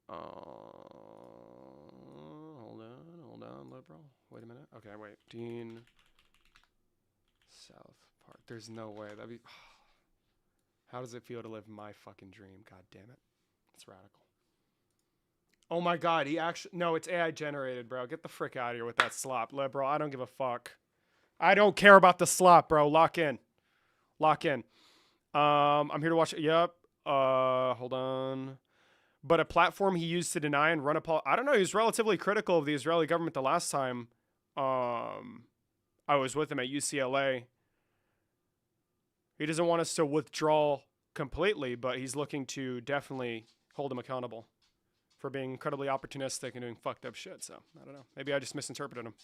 Hold on, liberal. Wait a minute. Okay, wait. Dean South Park. There's no way. That'd be. How does it feel to live my fucking dream? God damn it. It's radical. Oh my god, he actually. No, it's AI generated, bro. Get the frick out of here with that slop. Liberal, I don't give a fuck. I don't care about the slop, bro. Lock in. Lock in. I'm here to watch it. Yep. Hold on. But a platform he used to deny and run a I don't know. He was relatively critical of the Israeli government the last time I was with him at UCLA. He doesn't want us to withdraw completely, but he's looking to definitely hold him accountable for being incredibly opportunistic and doing fucked up shit. So I don't know. Maybe I just misinterpreted him.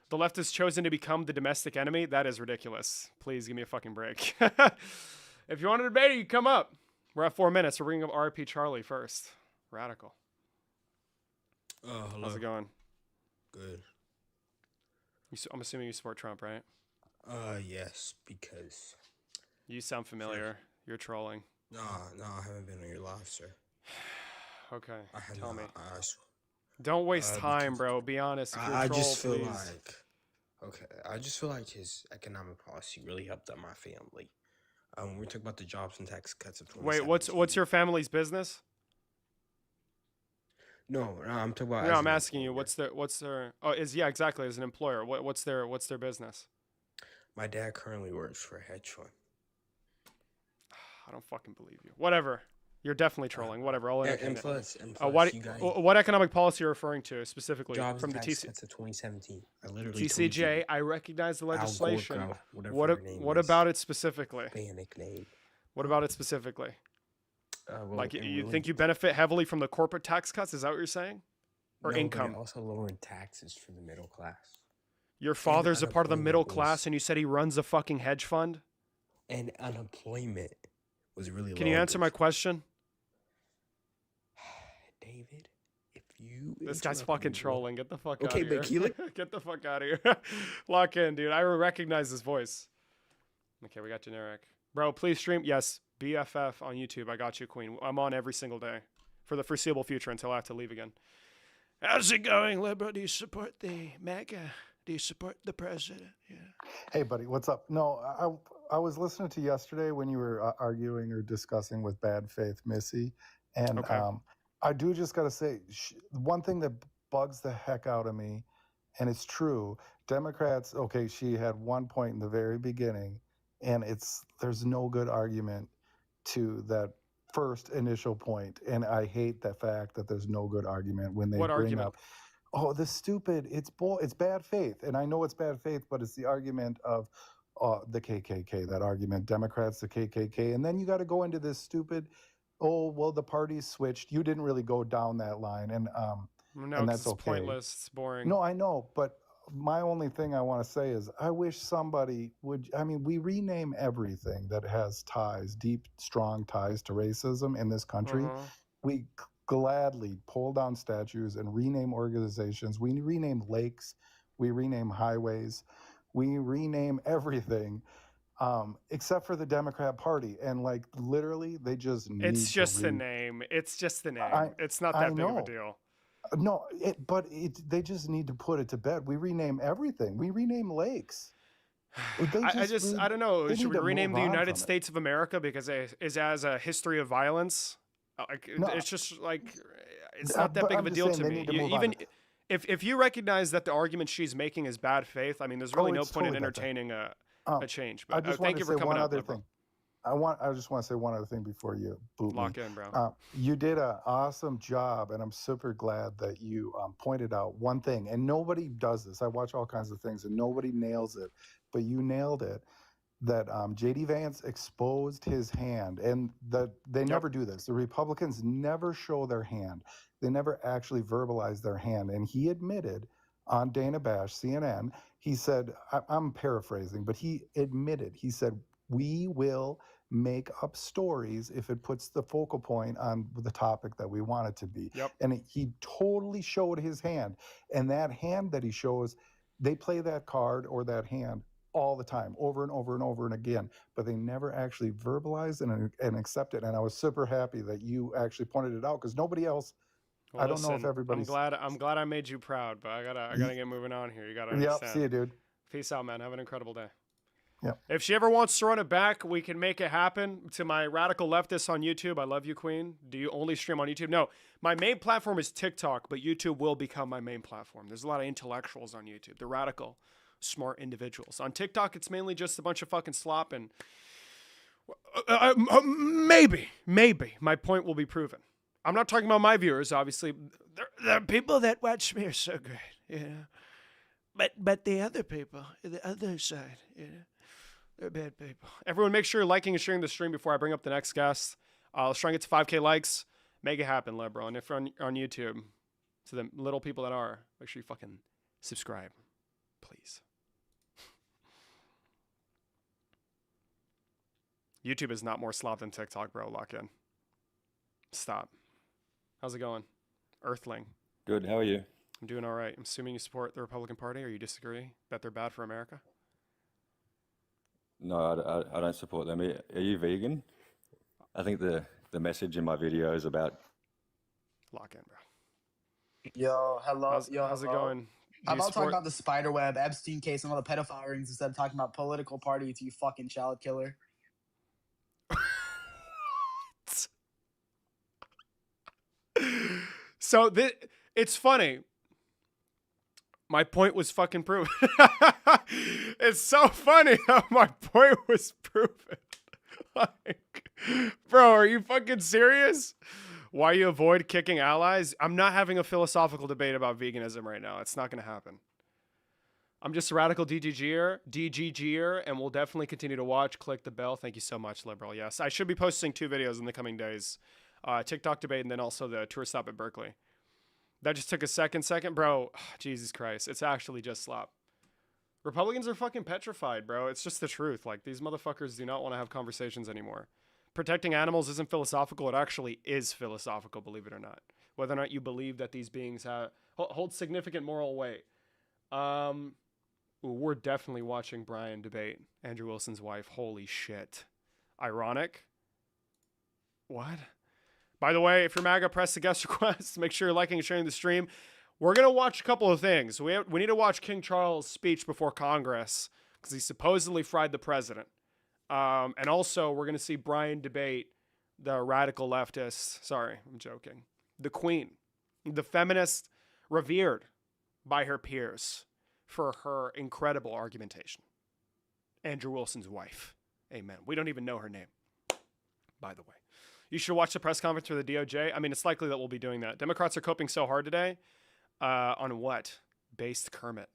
The left has chosen to become the domestic enemy. That is ridiculous. Please give me a fucking break. If you want to debate it, you come up. We're at 4 minutes. We're bringing up RP Charlie first. Radical. Hello. How's it going? Good. I'm assuming you support Trump, right? Yes, because... You sound familiar. You're trolling. No, I haven't been on your live, sir. Okay, tell me. I Don't waste time, bro. Be honest. If you're a troll, just feel please. like... Okay, I just feel like his economic policy really helped out my family. We talk about the jobs and tax cuts of 2017. Wait, what's your family's business? No, I'm talking about. No, I'm asking you. What's their? Oh, exactly. As an employer, what's their business? My dad currently works for a hedge fund. I don't fucking believe you. Whatever. You're definitely trolling. Whatever. I'll and plus, what economic policy are you referring to specifically jobs from the tax cuts of 2017? I literally TCJ. I recognize the legislation. Gorka, what about it specifically? Nickname. What about it specifically? Well, like you think you benefit heavily from the corporate tax cuts? Is that what you're saying? Or income? But also lowering taxes for the middle class. Your father's a part of the middle class, and you said he runs a fucking hedge fund. And unemployment was really low. Can you answer my question? David, if you... This guy's fucking trolling. Get the fuck out of here. Okay, but get the fuck out of here. Lock in, dude. I recognize his voice. Okay, we got generic. Bro, please stream. Yes, BFF on YouTube. I got you, Queen. I'm on every single day for the foreseeable future until I have to leave again. How's it going, Liberal? Do you support the MAGA? Do you support the president? Yeah. Hey, buddy, what's up? No, I was listening to yesterday when you were arguing or discussing with Bad Faith Missy, and okay. I do just got to say, one thing that bugs the heck out of me, and it's true, Democrats, okay, she had one point in the very beginning, and there's no good argument to that first initial point, and I hate the fact that there's no good argument when they bring up, oh, it's bad faith, and I know it's bad faith, but it's the argument of the KKK, that argument, Democrats, the KKK, and then you got to go into this stupid, oh, well, the parties switched. You didn't really go down that line, and that's it's pointless. It's boring. No, I know, but my only thing I want to say is I wish somebody would. I mean, we rename everything that has ties, deep, strong ties to racism in this country. We gladly pull down statues and rename organizations. We rename lakes. We rename highways. We rename everything. Except for the Democrat Party, and like literally, they just need. It's just the name. It's just the name. It's not that big of a deal. No, they just need to put it to bed. We rename everything. We rename lakes. I don't know. Should we rename the United States of America because it has a history of violence? It's just like it's not that big of a deal to me. Even if you recognize that the argument she's making is bad faith, I mean, there's really no point in entertaining a change. But thank you for coming up. I just want to say one other thing before you boot lock in, bro. You did an awesome job, and I'm super glad that you pointed out one thing. And nobody does this. I watch all kinds of things, and nobody nails it, but you nailed it. That J.D. Vance exposed his hand, and that they never do this. The Republicans never show their hand. They never actually verbalize their hand. And he admitted on Dana Bash, CNN, he said, I'm paraphrasing, but he admitted, he said, we will make up stories if it puts the focal point on the topic that we want it to be. And he totally showed his hand. And that hand that he shows, they play that card or that hand all the time, over and over and over and again, but they never actually verbalized and accept it. And I was super happy that you actually pointed it out because nobody else. Well, I don't know if listen, I'm everybody's. glad. I'm glad I made you proud, but I gotta get moving on here. You gotta Yep. See you, understand. dude. Peace out, man. Have an incredible day. Yep. If she ever wants to run it back, we can make it happen. To my radical leftists on YouTube, I love you, Queen. Do you only stream on YouTube? No, my main platform is TikTok, but YouTube will become my main platform. There's a lot of intellectuals on YouTube. They're radical, smart individuals. On TikTok, it's mainly just a bunch of fucking slop and maybe my point will be proven. I'm not talking about my viewers, obviously. The people that watch me are so great, you know. But the other people, the other side, you know, they're bad people. Everyone, make sure you're liking and sharing the stream before I bring up the next guest. Let's try and get to 5K likes. Make it happen, Lebro. And if you're on YouTube, to the little people that are, make sure you fucking subscribe, please. YouTube is not more slop than TikTok, bro. Lock in. Stop. How's it going? Earthling. Good. How are you? I'm doing all right. I'm assuming you support the Republican Party, or you disagree that they're bad for America? No, I don't support them. Are you vegan? I think the message in my video is about. Lock in, bro. Yo, hello. How's it going? How about talking about the spider web, Epstein case, and all the pedophile rings instead of talking about political parties, you fucking child killer? So it's funny. My point was fucking proven. It's so funny how my point was proven. Like, bro, are you fucking serious? Why you avoid kicking allies? I'm not having a philosophical debate about veganism right now. It's not going to happen. I'm just a radical DGGer, and we'll definitely continue to watch. Click the bell. Thank you so much, Liberal. Yes, I should be posting 2 videos in the coming days. TikTok debate and then also the tour stop at Berkeley. That just took a second. Bro, Jesus Christ. It's actually just slop. Republicans are fucking petrified, bro. It's just the truth. Like, these motherfuckers do not want to have conversations anymore. Protecting animals isn't philosophical. It actually is philosophical, believe it or not. Whether or not you believe that these beings hold significant moral weight. We're definitely watching Brian debate Andrew Wilson's wife. Holy shit. Ironic? What? By the way, if you're MAGA, press the guest request. Make sure you're liking and sharing the stream. We're going to watch a couple of things. We need to watch King Charles' speech before Congress because he supposedly fried the president. And also, we're going to see Brian debate the radical leftist. Sorry, I'm joking. The queen. The feminist revered by her peers for her incredible argumentation. Andrew Wilson's wife. Amen. We don't even know her name, by the way. You should watch the press conference for the DOJ. I mean, it's likely that we'll be doing that. Democrats are coping so hard today. On what? Based Kermit.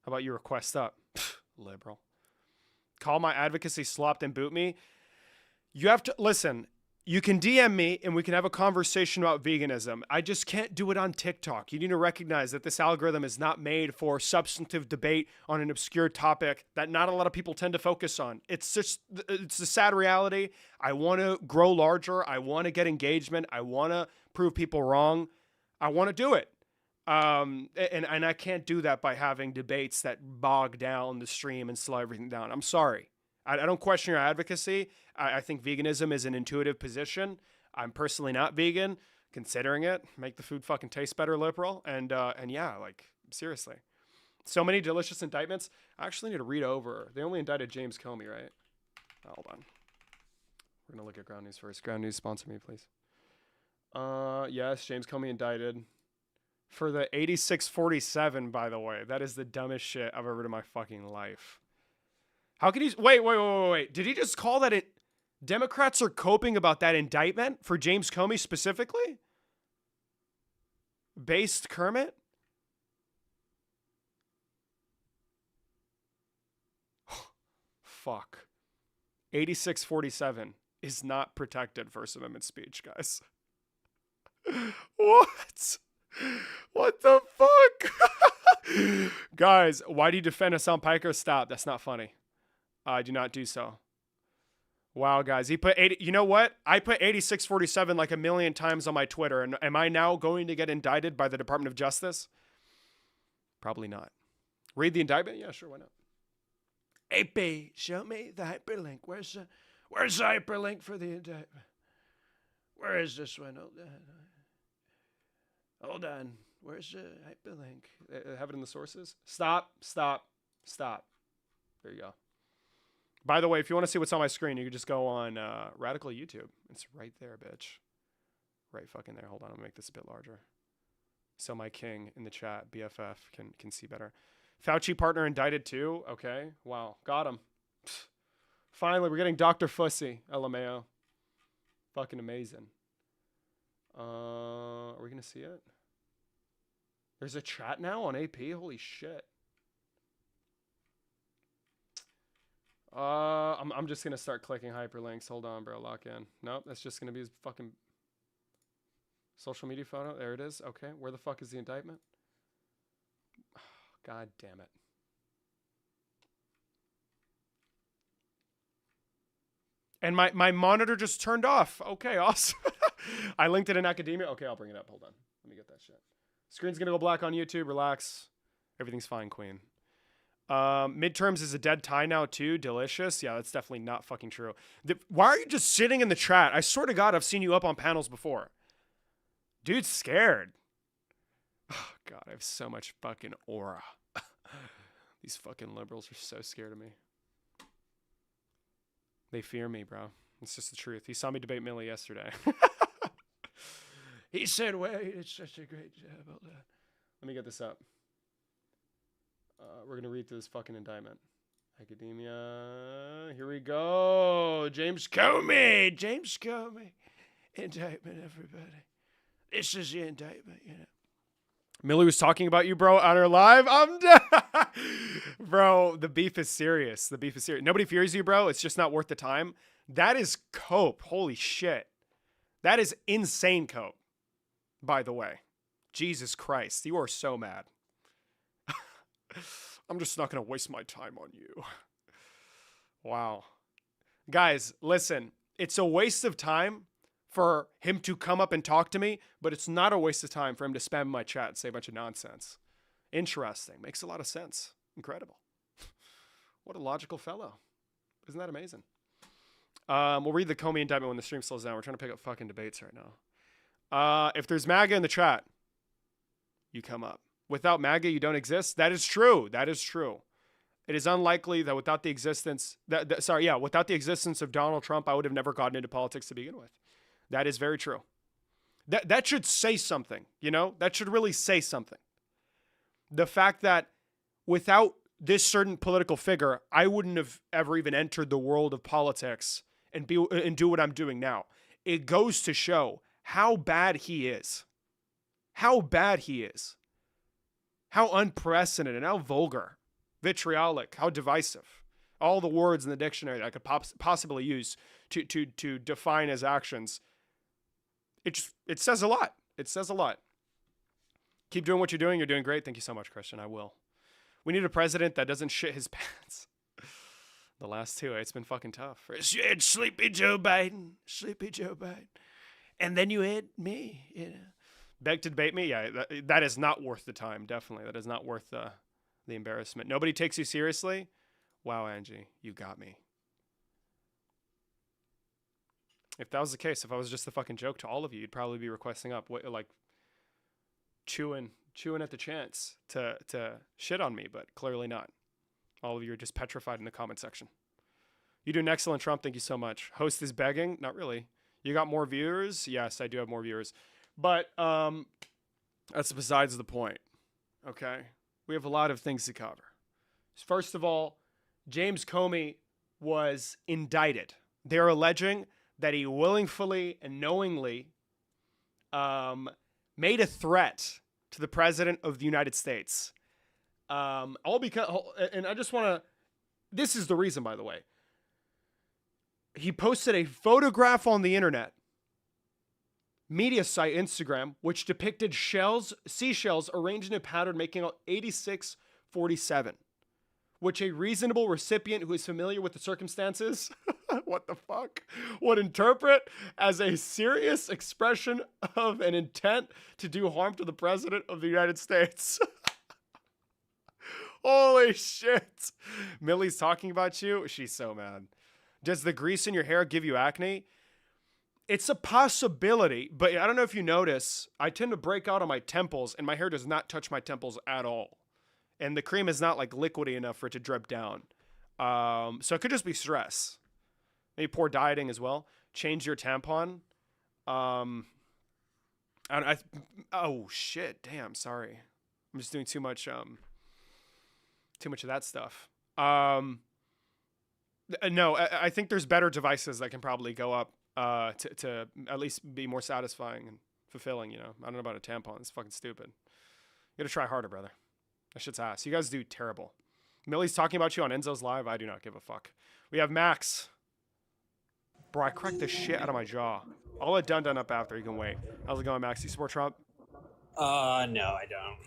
How about you request up? Liberal. Call my advocacy slopped and boot me. You have to, listen, you can DM me and we can have a conversation about veganism. I just can't do it on TikTok. You need to recognize that this algorithm is not made for substantive debate on an obscure topic that not a lot of people tend to focus on. It's a sad reality. I want to grow larger. I want to get engagement. I want to prove people wrong. I want to do it. And I can't do that by having debates that bog down the stream and slow everything down. I'm sorry. I don't question your advocacy. I think veganism is an intuitive position. I'm personally not vegan. Considering it, make the food fucking taste better, Liberal. And yeah, like, seriously. So many delicious indictments. I actually need to read over. They only indicted James Comey, right? Hold on. We're going to look at Ground News first. Ground News, sponsor me, please. Yes, James Comey indicted. For the 8647, by the way. That is the dumbest shit I've ever heard in my fucking life. How could he... Wait. Did he just call that it... Democrats are coping about that indictment for James Comey specifically? Based Kermit? Fuck. 8647 is not protected First Amendment speech, guys. What? What the fuck? Guys, why do you defend Hassan Piker? Stop. That's not funny. I do not do so. Wow, guys. He put 80. You know what? I put 8647 like a million times on my Twitter. And am I now going to get indicted by the Department of Justice? Probably not. Read the indictment? Yeah, sure. Why not? AP, show me the hyperlink. Where's the hyperlink for the indictment? Where is this one? Hold on. Where's the hyperlink? Have it in the sources. Stop. There you go. By the way, if you want to see what's on my screen, you can just go on Radical YouTube. It's right there, bitch. Right fucking there. Hold on, I'll make this a bit larger. So my king in the chat, BFF, can see better. Fauci partner indicted too? Okay. Wow. Got him. Finally, we're getting Dr. Fussy, LMAO. Fucking amazing. Are we going to see it? There's a chat now on AP? Holy shit. I'm just going to start clicking hyperlinks. Hold on, bro. Lock in. Nope, that's just going to be his fucking social media photo. There it is. Okay. Where the fuck is the indictment? God damn it. And my monitor just turned off. Okay, awesome. I linked it in academia. Okay, I'll bring it up. Hold on. Let me get that shit. Screen's going to go black on YouTube. Relax. Everything's fine, queen. Midterms is a dead tie now, too. Delicious. Yeah, that's definitely not fucking true. Why are you just sitting in the chat? I swear to God, I've seen you up on panels before. Dude's scared. Oh, God, I have so much fucking aura. These fucking liberals are so scared of me. They fear me, bro. It's just the truth. He saw me debate Millie yesterday. He said, wait, it's such a great job. Hold on. Let me get this up. We're going to read through this fucking indictment. Academia. Here we go. James Comey. James Comey. Indictment, everybody. This is the indictment, you know. Millie was talking about you, bro, on her live. I'm dead. Bro, the beef is serious. The beef is serious. Nobody fears you, bro. It's just not worth the time. That is cope. Holy shit. That is insane cope, by the way. Jesus Christ. You are so mad. I'm just not going to waste my time on you. Wow. Guys, listen. It's a waste of time for him to come up and talk to me, but it's not a waste of time for him to spam my chat and say a bunch of nonsense. Interesting. Makes a lot of sense. Incredible. What a logical fellow. Isn't that amazing? We'll read the Comey indictment when the stream slows down. We're trying to pick up fucking debates right now. If there's MAGA in the chat, you come up. Without MAGA, you don't exist. That is true. That is true. It is unlikely that without the existence, without the existence of Donald Trump, I would have never gotten into politics to begin with. That is very true. That should say something, you know? That should really say something. The fact that without this certain political figure, I wouldn't have ever even entered the world of politics and do what I'm doing now. It goes to show how bad he is. How bad he is. How unprecedented, how vulgar, vitriolic, how divisive. All the words in the dictionary that I could possibly use to define his actions. It says a lot. It says a lot. Keep doing what you're doing. You're doing great. Thank you so much, Christian. I will. We need a president that doesn't shit his pants. The last two, it's been fucking tough. You had Sleepy Joe Biden. Sleepy Joe Biden. And then you had me, you know. Beg to debate me? Yeah, that is not worth the time, definitely. That is not worth the embarrassment. Nobody takes you seriously? Wow, Angie, you got me. If that was the case, if I was just a fucking joke to all of you, you'd probably be requesting up, like, chewing at the chance to shit on me, but clearly not. All of you are just petrified in the comment section. You do an excellent Trump. Thank you so much. Host is begging? Not really. You got more viewers? Yes, I do have more viewers. But that's besides the point, okay? We have a lot of things to cover. First of all, James Comey was indicted. They're alleging that he willingly and knowingly made a threat to the president of the United States. All because, and I just want to, this is the reason, by the way. He posted a photograph on the internet, media site Instagram, which depicted seashells arranged in a pattern making out 8647, which a reasonable recipient who is familiar with the circumstances, what the fuck, would interpret as a serious expression of an intent to do harm to the president of the United States. Holy shit. Millie's talking about you. She's so mad. Does the grease in your hair give you acne? It's a possibility, but I don't know if you notice, I tend to break out on my temples, and my hair does not touch my temples at all. And the cream is not like liquidy enough for it to drip down. So it could just be stress. Maybe poor dieting as well. Change your tampon. Oh shit! Damn, sorry. I'm just doing too much of that stuff. No, I think there's better devices that can probably go up to at least be more satisfying and fulfilling. You know, I don't know about a tampon. It's fucking stupid. You gotta try harder, brother. That shit's ass. You guys do terrible. Millie's talking about you on Enzo's live. I do not give a fuck. We have Max. Bro, I cracked the shit out of my jaw. I'll let Dun up after. You can wait. How's it going, Max? You support Trump? No, I don't.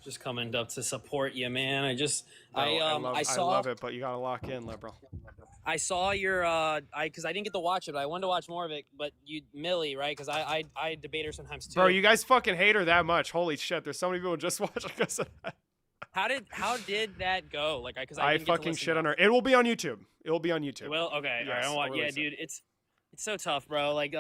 Just coming up to support you, man. I love it, but you gotta lock in, liberal. I saw your because I didn't get to watch it, but I wanted to watch more of it. But Millie, right? Because I debate her sometimes too. Bro, you guys fucking hate her that much. Holy shit! There's so many people just watching us. How did that go? Like, because I fucking shit on her. It will be on YouTube. It will be on YouTube. Well, okay, Yes, all right. I'll Dude, it's so tough, bro. Like,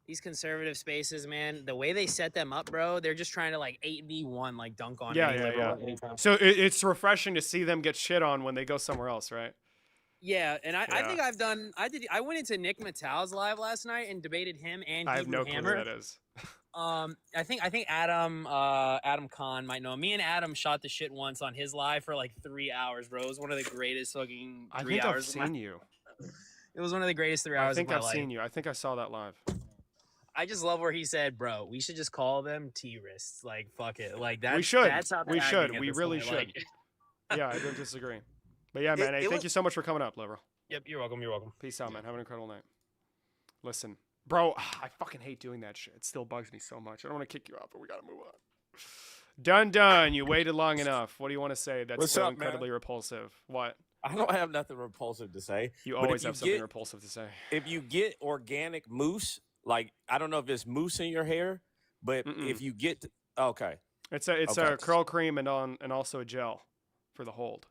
these conservative spaces, man, the way they set them up, bro, they're just trying to like 8v1, like dunk on any liberal at any time. So it's refreshing to see them get shit on when they go somewhere else, right? Yeah, and I think I went into Nick Mattel's live last night and debated him and I have no Hebrew clue Hammer. who that is. I think Adam Kahn might know. Me and Adam shot the shit once on his live for like 3 hours, bro. It was one of the greatest fucking 3 I think hours. I've seen you. It was one of the greatest 3 hours. I think of my I've life. seen you. I think I saw that live. I just love where he said, "Bro, we should just call them T-wrists. Like, fuck it. Like that. We should. That's how they're We acting should. at We this really point. should. Like, Yeah, I don't disagree. But yeah, man, hey, it thank was- you so much for coming up, liberal. Yep, you're welcome. You're welcome. Peace out, man. Have an incredible night. Listen, bro, I fucking hate doing that shit. It still bugs me so much. I don't want to kick you out, but we gotta move on. Done. You waited long enough. What do you want to say that's What's so up, man? incredibly repulsive? What? I don't have nothing repulsive to say. You But if always you have something get- repulsive to say. If you get organic mousse, like I don't know if it's mousse in your hair, but Mm-mm. if you get okay, It's a Okay. curl cream and also a gel for the hold.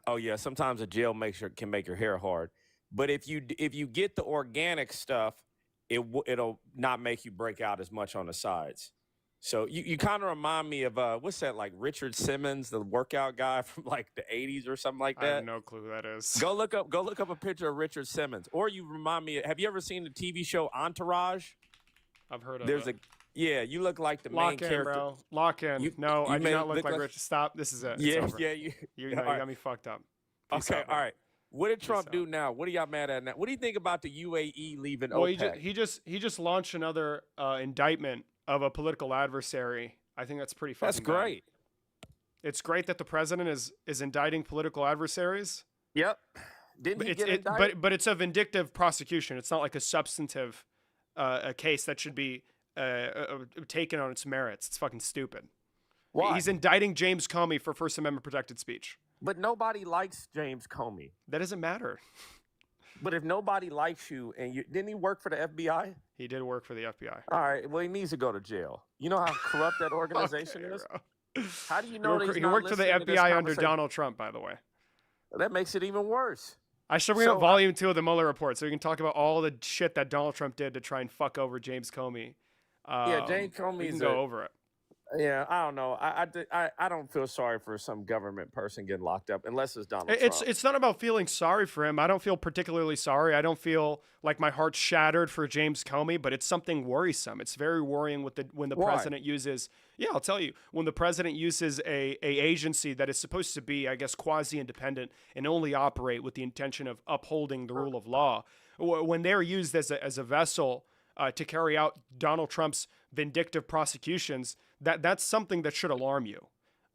oh yeah, sometimes a gel can make your hair hard, but if you get the organic stuff, it'll not make you break out as much on the sides. So you kind of remind me of what's that, like Richard Simmons, the workout guy from like the 80s or something like I have that. no clue who that is. Go look up a picture of Richard Simmons, or you remind me. Have you ever seen the TV show Entourage? I've heard of There's it. yeah, you look like the main Lock in, character. bro. Lock in. You- No, you I do may not look look like like- Rich. Stop. This is it. It's Yeah, over. yeah, You all got right. me fucked up. Peace Okay, out, all man. right. What did Trump out. do now? What are y'all mad at now? What do you think about the UAE leaving Well, OPEC? he just launched another indictment of a political adversary. I think that's pretty fucking That's bad. great. It's great that the president is indicting political adversaries. Yep. Didn't he get indicted? But it's a vindictive prosecution. It's not like a substantive a case that should be taken on its merits. It's fucking stupid. Why? He's indicting James Comey for First Amendment protected speech. But nobody likes James Comey. That doesn't matter. But if nobody likes you, and you didn't he work for the FBI? He did work for the FBI. All right. Well, he needs to go to jail. You know how corrupt that organization Okay, is. bro. How do you know that he's He not worked for the listening to this FBI under conversation? Donald Trump, by the way. That makes it even worse. I should bring So up Volume 2 of the Mueller report so we can talk about all the shit that Donald Trump did to try and fuck over James Comey. James We Comey's can go over it. Yeah, I don't know. I don't feel sorry for some government person getting locked up unless it's Donald It's Trump. it's not about feeling sorry for him. I don't feel particularly sorry. I don't feel like my heart's shattered for James Comey, but it's something worrisome. It's very worrying when the Why? president uses. Yeah, I'll tell you. When the president uses a agency that is supposed to be, I guess, quasi-independent and only operate with the intention of upholding the rule of law, when they're used as a vessel to carry out Donald Trump's vindictive prosecutions, that's something that should alarm you.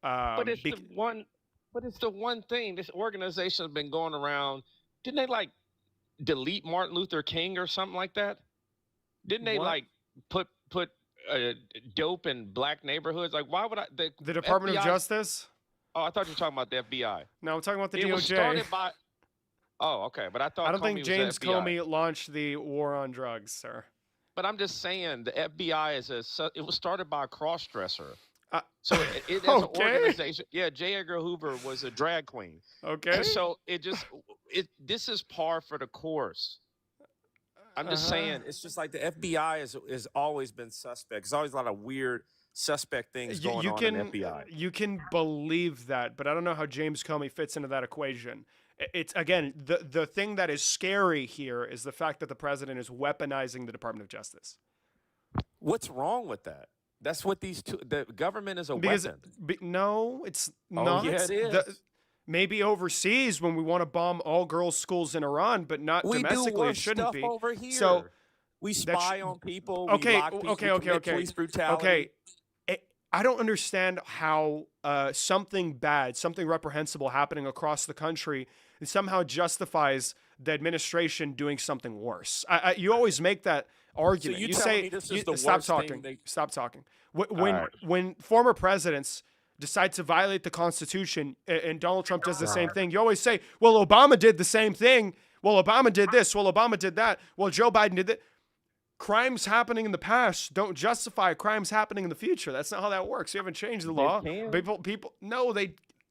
But it's the one thing. This organization has been going around. Didn't they like delete Martin Luther King or something like that? Didn't they What? like put dope in black neighborhoods? Like, why would I? The Department of FBI Justice? Oh, I thought you were talking about the FBI. No, I'm talking about the It DOJ. was started by. Oh, okay, but I thought I don't Comey think was James the FBI. Comey launched the war on drugs, sir. But I'm just saying the FBI it was started by a cross-dresser. So as an organization, yeah, J. Edgar Hoover was a drag queen. Okay. So this is par for the course. I'm just saying, It's just like the FBI has always been suspect. There's always a lot of weird suspect things going on in the FBI. You can believe that, but I don't know how James Comey fits into that equation. It's again the thing that is scary here is the fact that the president is weaponizing the Department of Justice. What's wrong with that? That's what the government is a weapon. No, it's Oh, not. yeah, it is. Maybe overseas when we want to bomb all girls' schools in Iran, but not We do domestically. It worse shouldn't stuff be. over here. So we that spy on people. Okay, we lock people, we commit police brutality. Okay. I don't understand how something bad, something reprehensible happening across the country somehow justifies the administration doing something worse. You always make that argument. you you telling say, me this is the stop worst thing talking. Stop talking. When, right. when former presidents decide to violate the Constitution and Donald Trump does the same thing, you always say, well, Obama did the same thing. Well, Obama did this. Well, Obama did that. Well, Joe Biden did that. Crimes happening in the past don't justify crimes happening in the future. That's not how that works. You haven't changed the law. No,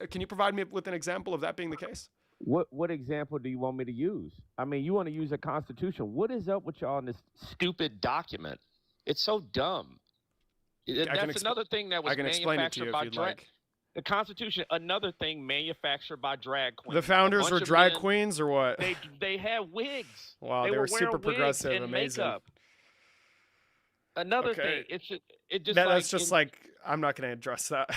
can you provide me with an example of that being the case? What example do you want me to use? I mean, you want to use a constitution. What is up with y'all in this stupid document? It's so dumb. That's another thing that was I can explain it to you manufactured by if you'd like. The Constitution, another thing manufactured by drag queens. The founders were drag queens or what? They had wigs. Wow, they were super progressive, and amazing. Makeup. Another Okay. thing, it just That's just like I'm not going to address that.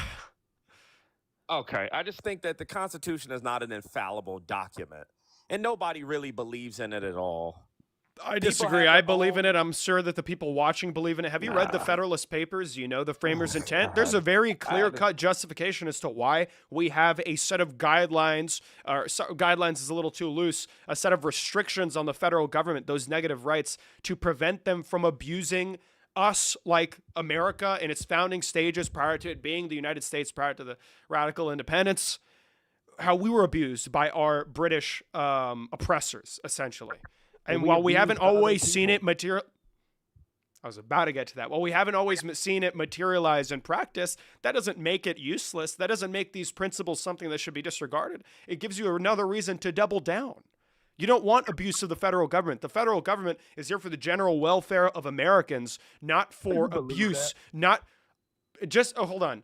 okay. I just think that the Constitution is not an infallible document, and nobody really believes in it at all. I disagree. I believe in it. I'm sure that the people watching believe in it. Have you read the Federalist Papers? You know the framers' intent. There's a very clear-cut justification as to why we have a set of guidelines. Guidelines is a little too loose. A set of restrictions on the federal government, those negative rights, to prevent them from abusing us, like America in its founding stages prior to it being the United States, prior to the radical independence. How we were abused by our British oppressors, essentially. And while we haven't always seen it I was about to get to that. While we haven't always seen it materialize in practice, that doesn't make it useless. That doesn't make these principles something that should be disregarded. It gives you another reason to double down. You don't want abuse of the federal government. The federal government is here for the general welfare of Americans, not for abuse. Not just, hold on.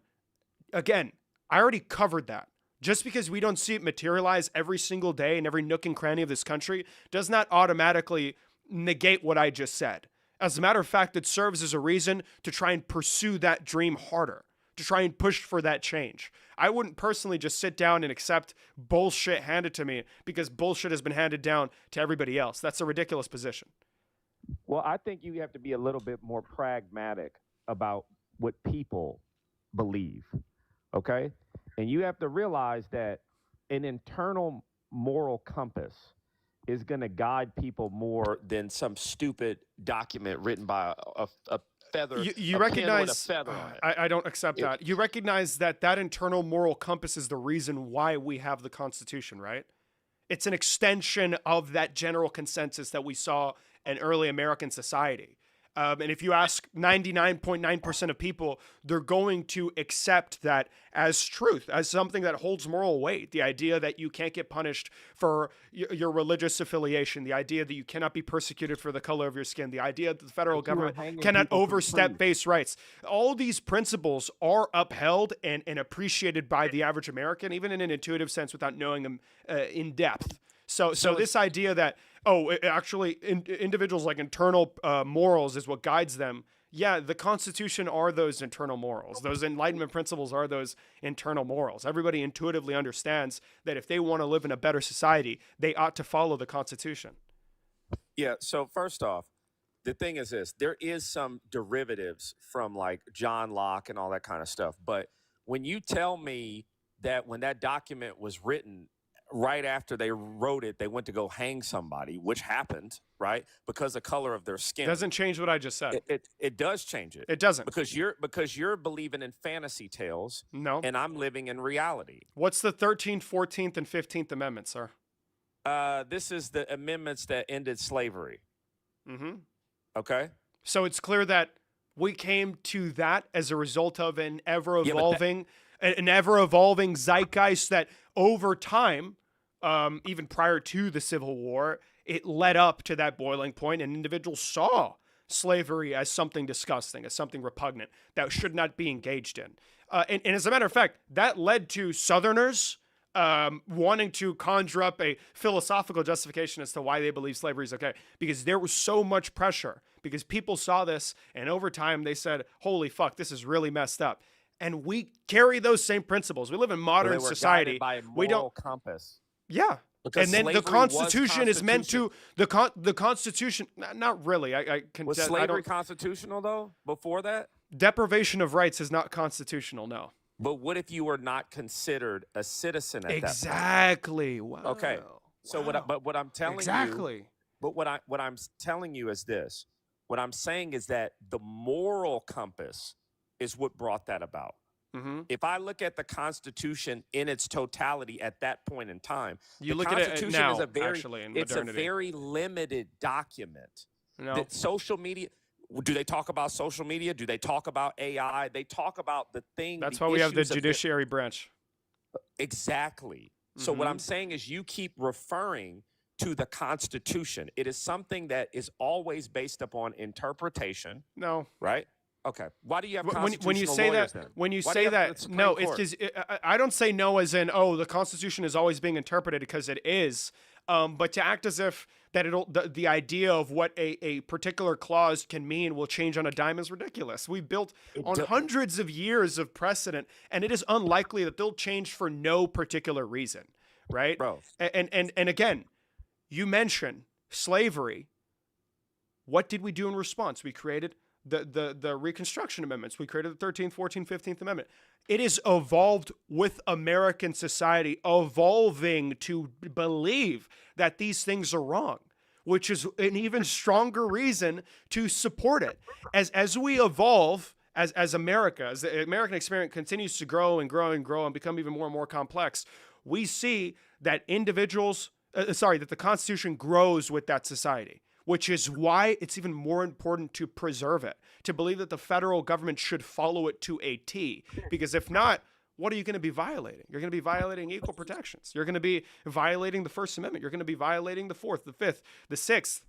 Again, I already covered that. Just because we don't see it materialize every single day in every nook and cranny of this country does not automatically negate what I just said. As a matter of fact, it serves as a reason to try and pursue that dream harder, to try and push for that change. I wouldn't personally just sit down and accept bullshit handed to me because bullshit has been handed down to everybody else. That's a ridiculous position. Well, I think you have to be a little bit more pragmatic about what people believe, okay? And you have to realize that an internal moral compass is going to guide people more than some stupid document written by a feather. You a recognize? pen with a feather on it. I don't accept that. You recognize that internal moral compass is the reason why we have the Constitution, right? It's an extension of that general consensus that we saw in early American society. And if you ask 99.9% of people, they're going to accept that as truth, as something that holds moral weight. The idea that you can't get punished for your religious affiliation, the idea that you cannot be persecuted for the color of your skin, the idea that the federal government cannot overstep base rights. All these principles are upheld and appreciated by the average American, even in an intuitive sense without knowing them in depth. So this idea that, individuals like internal morals is what guides them. Yeah, the Constitution are those internal morals. Those Enlightenment principles are those internal morals. Everybody intuitively understands that if they want to live in a better society, they ought to follow the Constitution. Yeah, so first off, the thing is this. There is some derivatives from like John Locke and all that kind of stuff. But when you tell me that when that document was written, right after they wrote it, they went to go hang somebody, which happened, right? Because the color of their skin. Doesn't change what I just said. It does change it. It doesn't. Because you're believing in fantasy tales. No. And I'm living in reality. What's the 13th, 14th, and 15th Amendment, sir? This is the amendments that ended slavery. Mm-hmm. Okay. So it's clear that We came to that as a result of an ever Yeah, but evolving zeitgeist that over time, even prior to the Civil War, it led up to that boiling point, and individuals saw slavery as something disgusting, as something repugnant that should not be engaged in. And as a matter of fact, that led to Southerners wanting to conjure up a philosophical justification as to why they believe slavery is okay, because there was so much pressure, because people saw this, and over time they said, holy fuck, this is really messed up. And we carry those same principles. We live in modern society. By a We don't. moral compass. Yeah. Because And then the slavery was Constitution is meant to constitution- the Constitution. Not really. I can. Was I slavery don't, constitutional though? Before that, deprivation of rights is not constitutional. No. but what if you were not considered a citizen at Exactly. Wow. Okay. that point? So what I'm telling you, Exactly. but what I'm telling you is this. What I'm saying is that the moral compass is what brought that about. Mm-hmm. If I look at the Constitution in its totality at that point in time, You the look at it Constitution now, is a very, actually, in it's modernity. a very limited document. No. That social media, do they talk about social media? Do they talk about AI? They talk about the thing. That's the why we have the issues of judiciary branch. Exactly. So what Mhm. I'm saying is you keep referring to the Constitution. It is something that is always based upon interpretation, No. right? Okay. Why do you have When constitutional you say lawyers that, then? when you Why do say have that, the Supreme no, it's Court? because I don't say no as in, oh, the Constitution is always being interpreted, because it is. But to act as if that the idea of what a particular clause can mean will change on a dime is ridiculous. We built on hundreds of years of precedent, and it is unlikely that they'll change for no particular reason, right? Bro. And again, you mention slavery. What did we do in response? We created the Reconstruction Amendments. We created the 13th, 14th, 15th Amendment. It is evolved with American society evolving to believe that these things are wrong, which is an even stronger reason to support it. As we evolve as America, as the American experience continues to grow and grow and grow and become even more and more complex, we see that that the Constitution grows with that society, which is why it's even more important to preserve it, to believe that the federal government should follow it to a T. Because if not, what are you going to be violating? You're going to be violating equal protections. You're going to be violating the First Amendment. You're going to be violating the Fourth, the Fifth, the Sixth.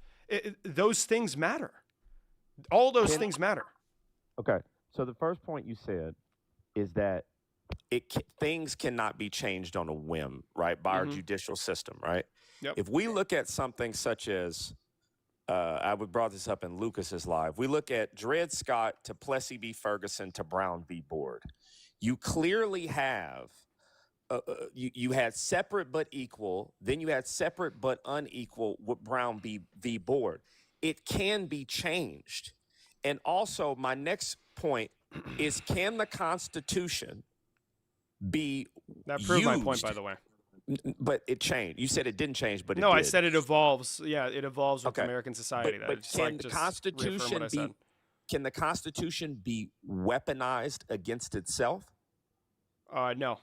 Those things matter. All those things matter. Okay. So the first point you said is that Things cannot be changed on a whim, right? By our judicial system, right? Yep. If we look at something such as, I would brought this up in Lucas's live. We look at Dred Scott to Plessy v. Ferguson to Brown v. Board. You clearly have, you had separate but equal, then you had separate but unequal with Brown v. Board. It can be changed. And also, my next point is, can the Constitution be That proved my used? point, by the way. But it changed. You said it didn't change, but it No, did. I said it evolves. Yeah, it evolves with Okay. American society. But That just, can the just reaffirm Constitution what I said. can the Constitution be weaponized against itself? No.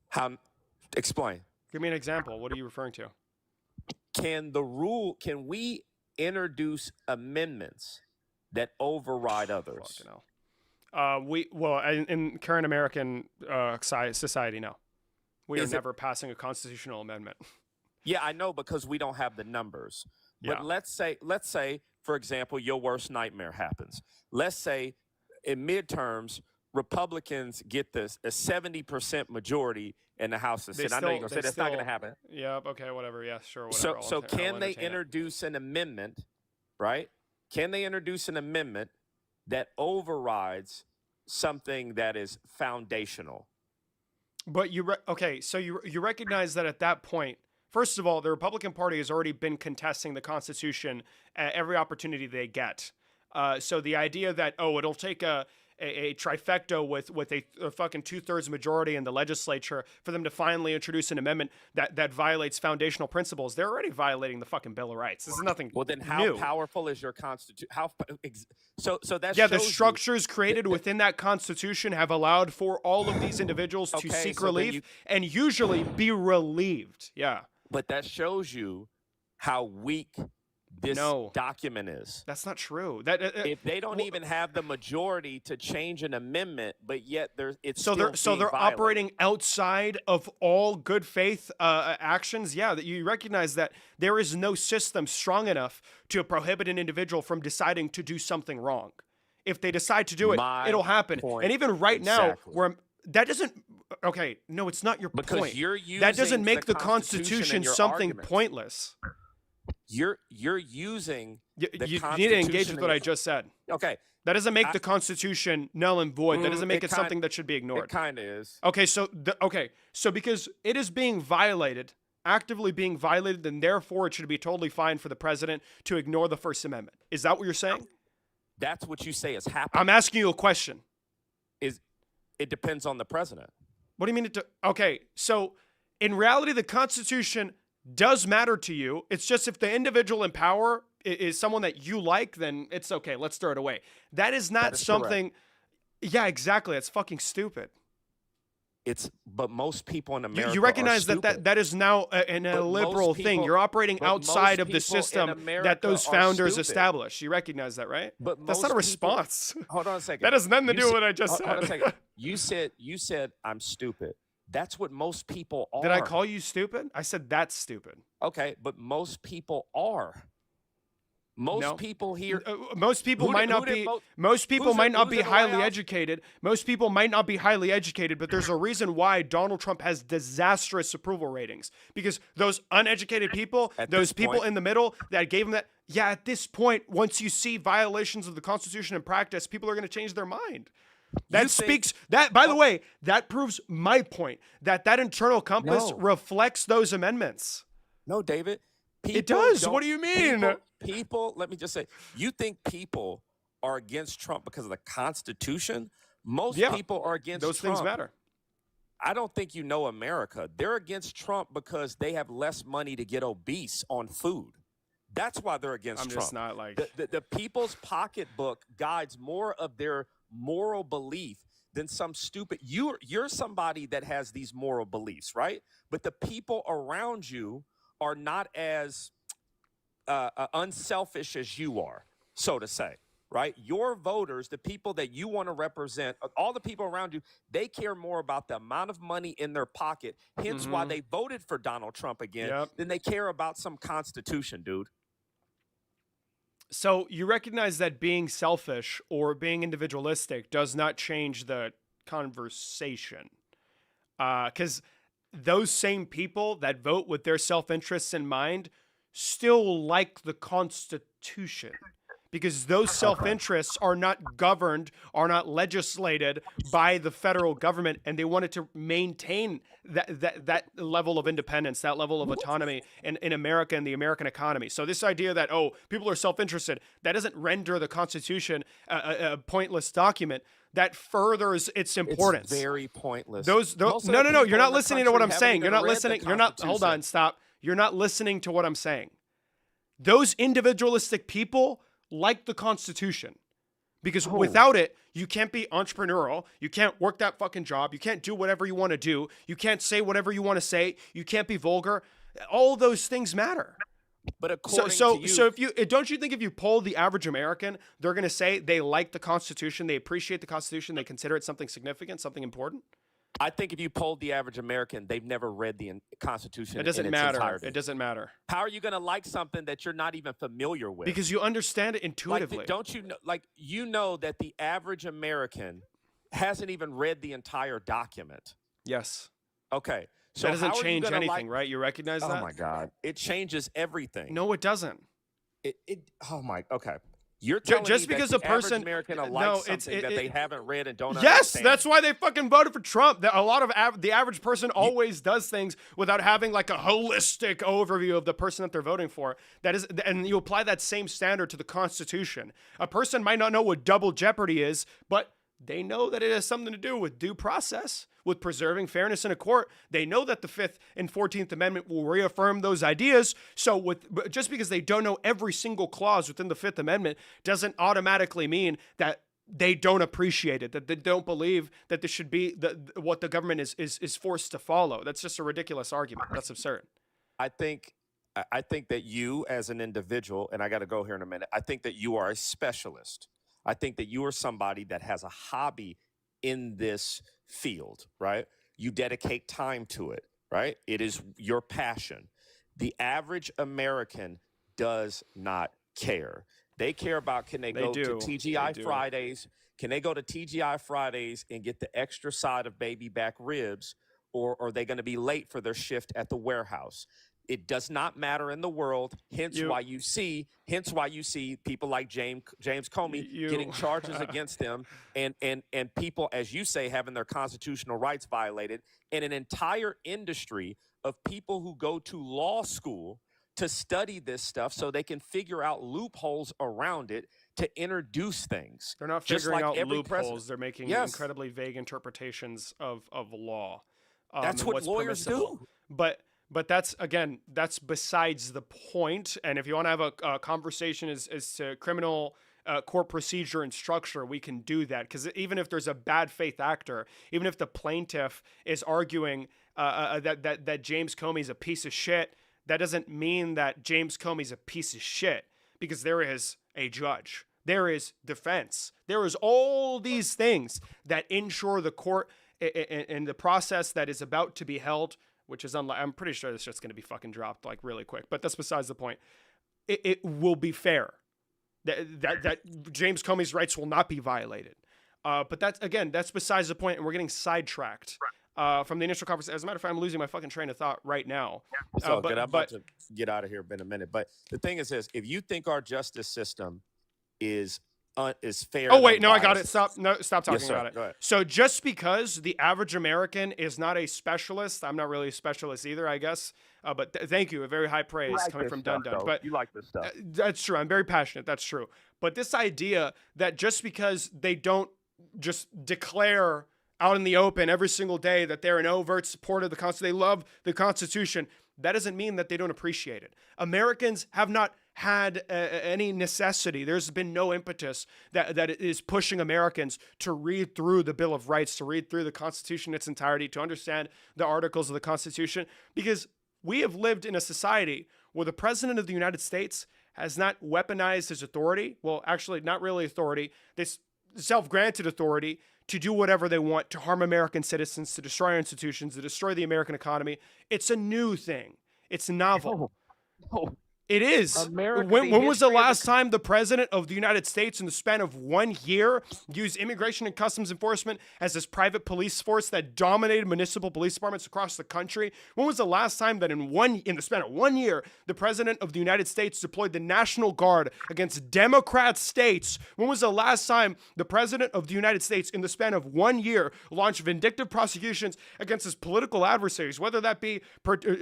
How? Explain. Give me an example. What are you referring to? Can we introduce amendments that override others? Fucking hell. In current American society, no. We are Is it- never passing a constitutional amendment. Yeah, I know, because we don't have the numbers. But Yeah. let's say, for example, your worst nightmare happens. Let's say in midterms, Republicans get a 70% majority in the House and They Senate. I know you're still- going to they say that's not going to still- happen. Yep. Okay. Whatever. Yeah. Sure. So, Whatever. so can they entertain it. introduce an amendment, right? Can they introduce an amendment that overrides something that is foundational? But so you recognize that at that point, first of all, the Republican Party has already been contesting the Constitution at every opportunity they get. So the idea that it'll take a trifecta with a fucking 2/3 majority in the legislature for them to finally introduce an amendment that violates foundational principles, they're already violating the fucking Bill of Rights. This is nothing. Well, then how new. powerful is your Constitution? So that Yeah, shows the you- structures created within that Constitution have allowed for all of these individuals to Okay, seek so then relief you- and usually be relieved. Yeah. But that shows you how weak this No. document is. That's not true. That If they don't even have the majority to change an amendment, but yet it's so still they're being violated. operating outside of all good faith actions. Yeah, that you recognize that there is no system strong enough to prohibit an individual from deciding to do something wrong. If they decide to do it, My it'll happen. point And even right exactly. now, where that doesn't. Okay, no, it's not your Because point. you're using That doesn't make the Constitution in Constitution your something arguments. pointless. You're using You the need to Constitution engage with in what I your- just said. Okay, That doesn't make the Constitution null and void. That doesn't make it kind- something that should be it ignored. kind of is. Okay, so so because it is being violated, actively being violated, then therefore it should be totally fine for the president to ignore the First Amendment. Is that what you're saying? That's what you say is happening. I'm asking you a question. It depends on the president. What do you mean okay, so in reality, the Constitution does matter to you. It's just if the individual in power is someone that you like, then it's okay. Let's throw it away. That is not That is something. Yeah, exactly. It's fucking stupid. But most people in America You recognize are that is now a But liberal most thing. people- You're operating but outside most of the people in system that America those are founders stupid. established. You recognize that, right? But That's not a most people- response. Hold on a second. That has nothing to You do with said- what I just hold on a said. second. You said I'm stupid. That's what most people are. Did I call you stupid? I said that's stupid. Okay, but most people are. Most No. people here. Most people Who might did- not who did be. vote- Most people who's might in- not who's be in the White highly House? educated. Most people might not be highly educated, but there's a reason why Donald Trump has disastrous approval ratings. Because those uneducated people, At those this people point- in the middle that gave him that. Yeah, at this point, once you see violations of the Constitution in practice, people are going to change their mind. That speaks that. By the way, that proves my point that internal compass No. reflects those amendments. No, David. It does. don't- What do you mean? People, let me just say, you think people are against Trump because of the Constitution? Most Yeah, people are against Those Trump. things matter. I don't think you know America. They're against Trump because they have less money to get obese on food. That's why they're against I'm Trump. just not like. The people's pocketbook guides more of their moral belief than some stupid. You're somebody that has these moral beliefs, right? But the people around you are not as unselfish as you are, so to say, right? Your voters, the people that you want to represent, all the people around you, they care more about the amount of money in their pocket, hence why they voted for Donald Trump again, Yep. than they care about some constitution, dude. So you recognize that being selfish or being individualistic does not change the conversation. Because those same people that vote with their self-interests in mind still like the Constitution. Because those self-interests are not governed, are not legislated by the federal government, and they wanted to maintain that level of independence, that level of autonomy in America and the American economy. So this idea that, people are self-interested, that doesn't render the Constitution a pointless document. That furthers its importance. It's very pointless. No, Most of the you're people not in the listening to what I'm country saying. haven't You're not even read the listening. You're not. Hold on, Constitution. stop. You're not listening to what I'm saying. Those individualistic people like the Constitution because without it, you can't be entrepreneurial. You can't work that fucking job. You can't do whatever you want to do. You can't say whatever you want to say. You can't be vulgar. All those things matter. But according So to you, if you don't you think if you poll the average American, they're going to say they like the Constitution, they appreciate the Constitution, they consider it something significant, something important? I think if you polled the average American, they've never read the Constitution. It doesn't in its matter. entirety. It doesn't matter. How are you going to like something that you're not even familiar with? Because you understand it like, intuitively. don't you know? Like you know that the average American hasn't even read the entire document. Yes. Okay, so That doesn't how are you change gonna anything, like, right? You recognize Oh that? my God, it changes everything. No, it doesn't. It. Oh my. Okay, you're telling just me because that a the average person- American no, likes it's- something that they haven't read and don't Yes, understand. that's why they fucking voted for Trump. A lot of the average person always does things without having like a holistic overview of the person that they're voting for. That is, and you apply that same standard to the Constitution. A person might not know what double jeopardy is, but they know that it has something to do with due process, with preserving fairness in a court. They know that the 5th and 14th Amendment will reaffirm those ideas. So just because they don't know every single clause within the 5th Amendment doesn't automatically mean that they don't appreciate it, that they don't believe that this should be what the government is forced to follow. That's just a ridiculous argument. That's absurd. I think I think that you as an individual, and I got to go here in a minute, I think that you are a specialist. I think that you are somebody that has a hobby in this field, right? You dedicate time to it, right? It is your passion. The average American does not care. They care about, can they go to TGI Fridays? Can they go to TGI Fridays and get the extra side of baby back ribs, or are they going to be late for their shift at the warehouse? It does not matter in the world. Hence why you see people like James Comey getting charges against them, and people, as you say, having their constitutional rights violated, and an entire industry of people who go to law school to study this stuff so they can figure out loopholes around it to introduce things. They're not figuring out loopholes. They're making incredibly vague interpretations of law. That's what lawyers do. But that's, again, that's besides the point. And if you want to have a conversation as to criminal court procedure and structure, we can do that. Because even if there's a bad faith actor, even if the plaintiff is arguing that James Comey's a piece of shit, that doesn't mean that James Comey's a piece of shit, because there is a judge. There is defense. There is all these things that ensure the court in the process that is about to be held, which is I'm pretty sure this shit's going to be fucking dropped like really quick, but that's besides the point. It will be fair. That James Comey's rights will not be violated. But that's besides the point, and we're getting sidetracked from the initial conversation. As a matter of fact, I'm losing my fucking train of thought right now. So I'm about to get out of here in a minute. But the thing is this: if you think our justice system is fair. Oh wait, no, I got it. Stop talking about it. Go ahead. So just because the average American is not a specialist, I'm not really a specialist either, I guess. But thank you, a very high praise coming from Dun Dun. But you like this stuff. That's true. I'm very passionate. That's true. But this idea that just because they don't just declare out in the open every single day that they're an overt supporter of the Constitution, they love the Constitution, that doesn't mean that they don't appreciate it. Americans have not had any necessity. There's been no impetus that is pushing Americans to read through the Bill of Rights, to read through the Constitution in its entirety, to understand the articles of the Constitution, because we have lived in a society where the President of the United States has not weaponized his authority. Well, actually, not really authority. This self-granted authority to do whatever they want, to harm American citizens, to destroy our institutions, to destroy the American economy. It's a new thing. It's novel. No. It is. America, when was the last time the President of the United States, in the span of 1 year, used Immigration and Customs Enforcement as this private police force that dominated municipal police departments across the country? When was the last time that in the span of 1 year, the President of the United States deployed the National Guard against Democrat states? When was the last time the President of the United States, in the span of 1 year, launched vindictive prosecutions against his political adversaries, whether that be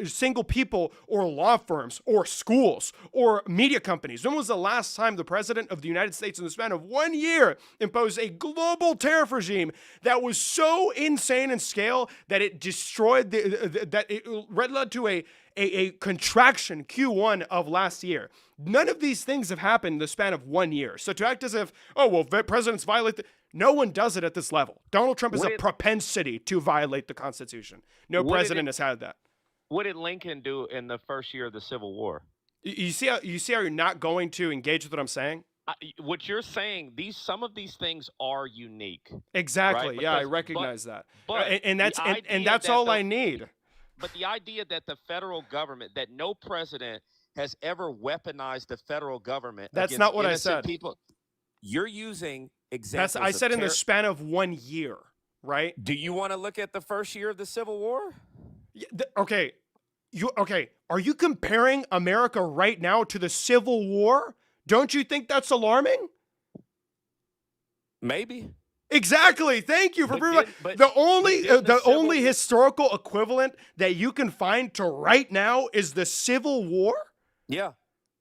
single people or law firms or schools or media companies? When was the last time the President of the United States, in the span of 1 year, imposed a global tariff regime that was so insane in scale that it destroyed that it led to a contraction Q1 of last year? None of these things have happened in the span of 1 year. So to act as if, presidents violate no one does it at this level. Donald Trump has a propensity to violate the Constitution. No president has had that. What did Lincoln do in the first year of the Civil War? You see how you're not going to engage with what I'm saying? What you're saying, some of these things are unique. Exactly. Right? Yeah, I recognize that. But and that's all I need. But the idea that the federal government, that no president has ever weaponized the federal government. That's not what I said. People, you're using examples. I said in the span of 1 year, right? Do you want to look at the first year of the Civil War? Okay. Are you comparing America right now to the Civil War? Don't you think that's alarming? Maybe. Exactly. Thank you for bringing the only historical equivalent that you can find to right now is the Civil War? Yeah.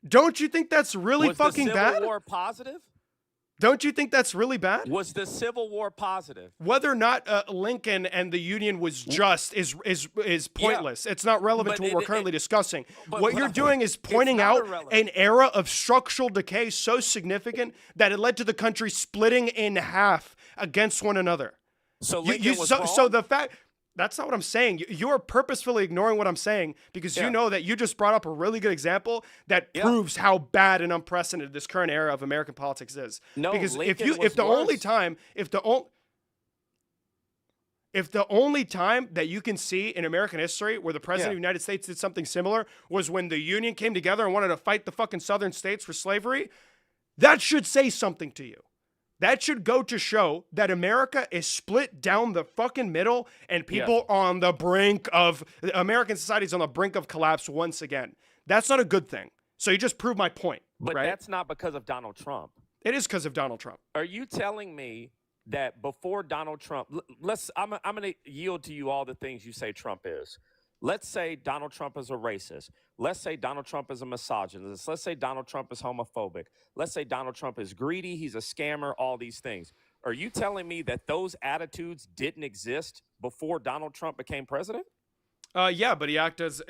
Don't you think that's really fucking bad? Was the Civil War positive? Don't you think that's really bad? Was the Civil War positive? Whether or not Lincoln and the Union was just is pointless. Yeah. It's not relevant to what we're currently discussing. What you're doing is pointing out an era of structural decay so significant that it led to the country splitting in half against one another. So Lincoln was wrong? So the fact That's not what I'm saying. You are purposefully ignoring what I'm saying because you know that you just brought up a really good example that proves how bad and unprecedented this current era of American politics is. No, because Lincoln if the was only worse. time if the only time that you can see in American history where the president of the United States did something similar was when the Union came together and wanted to fight the fucking southern states for slavery, that should say something to you. That should go to show that America is split down the fucking middle and people are on the brink of, American society is on the brink of collapse once again. That's not a good thing. So you just proved my point, But right? that's not because of Donald Trump. It is because of Donald Trump. Are you telling me that before Donald Trump, I'm going to yield to you all the things you say Trump is. Let's say Donald Trump is a racist. Let's say Donald Trump is a misogynist. Let's say Donald Trump is homophobic. Let's say Donald Trump is greedy. He's a scammer, all these things. Are you telling me that those attitudes didn't exist before Donald Trump became president? Yeah, but he act as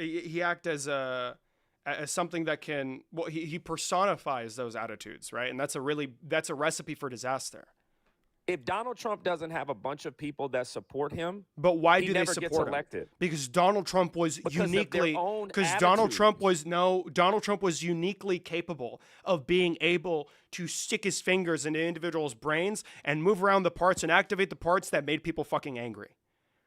something that can, well, he personifies those attitudes, right? And that's a recipe for disaster. If Donald Trump doesn't have a bunch of people that support him, but why he do they never gets support him? elected. Because Donald Trump was uniquely, because Donald Trump was uniquely capable of being able to stick his fingers into individuals' brains and move around the parts and activate the parts that made people fucking angry.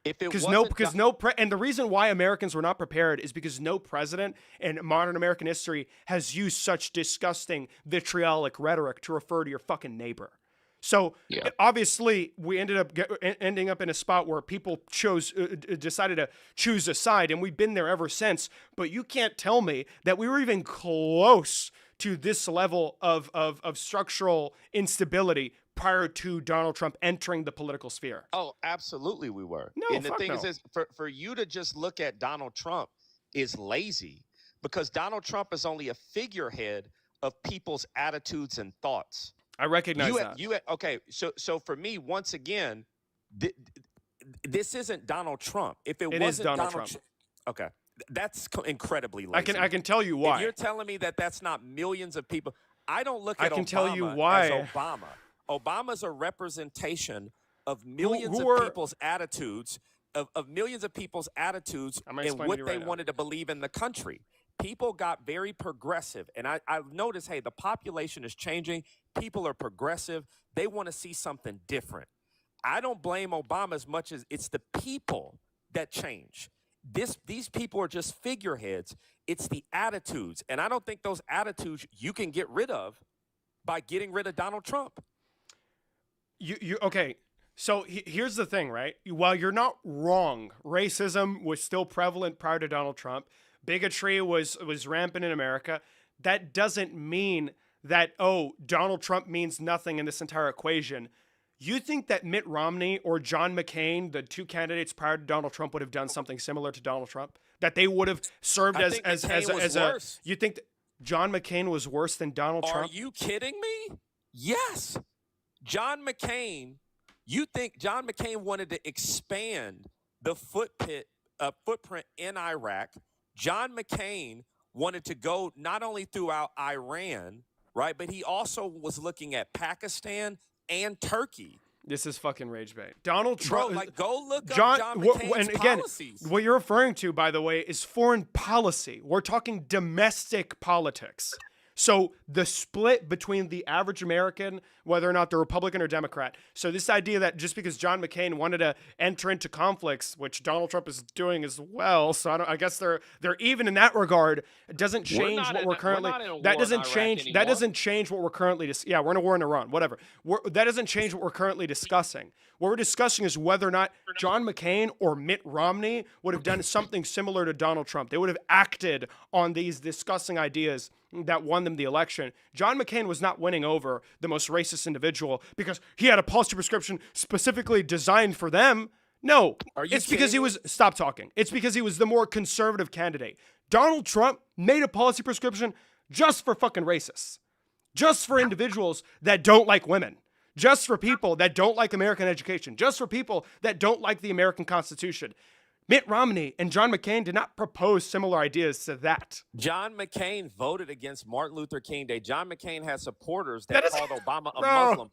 And the reason why Americans were not prepared is because no president in modern American history has used such disgusting vitriolic rhetoric to refer to your fucking neighbor. So obviously we ended up ending up in a spot where people decided to choose a side, and we've been there ever since. But you can't tell me that we were even close to this level of structural instability prior to Donald Trump entering the political sphere. Oh, absolutely we were. No, and the thing no. is for you to just look at Donald Trump is lazy, because Donald Trump is only a figurehead of people's attitudes and thoughts. I recognize that. Okay, so for me, once again, this isn't Donald Trump. If it wasn't Donald Trump, okay, that's incredibly lazy. I can tell you why. If you're telling me that that's not millions of people, I don't look at Obama tell you why. as Obama. Obama's a representation of millions of people's attitudes, of millions of people's attitudes and what they wanted to believe in the country. People got very progressive, and I've noticed, hey, the population is changing. People are progressive. They want to see something different. I don't blame Obama as much as it's the people that change. These people are just figureheads. It's the attitudes, and I don't think those attitudes you can get rid of by getting rid of Donald Trump. Okay. So here's the thing, right? While you're not wrong, racism was still prevalent prior to Donald Trump. Bigotry was rampant in America. That doesn't mean that, Donald Trump means nothing in this entire equation. You think that Mitt Romney or John McCain, the two candidates prior to Donald Trump, would have done something similar to Donald Trump? That they would have served as worse. You think that John McCain was worse than Donald Trump? Are you kidding me? Yes. John McCain, you think John McCain wanted to expand the footprint in Iraq? John McCain wanted to go not only throughout Iran, right, but he also was looking at Pakistan and Turkey. This is fucking rage bait. Donald Trump. Bro, go look up John McCain's policies. What you're referring to, by the way, is foreign policy. We're talking domestic politics. So the split between the average American, whether or not they're Republican or Democrat. So this idea that just because John McCain wanted to enter into conflicts, which Donald Trump is doing as well, so I guess they're even in that regard. It doesn't change what we're currently. That doesn't change. That doesn't change what we're currently. Yeah, we're in a war in Iran. Whatever. That doesn't change what we're currently discussing. What we're discussing is whether or not John McCain or Mitt Romney would have done something similar to Donald Trump. They would have acted on these disgusting ideas that won them the election. John McCain was not winning over the most racist individual because he had a policy prescription specifically designed for them. No, it's because he was, stop talking. It's because he was the more conservative candidate. Donald Trump made a policy prescription just for fucking racists, just for individuals that don't like women, just for people that don't like American education, just for people that don't like the American Constitution. Mitt Romney and John McCain did not propose similar ideas to that. John McCain voted against Martin Luther King Day. John McCain has supporters that called Obama a Muslim.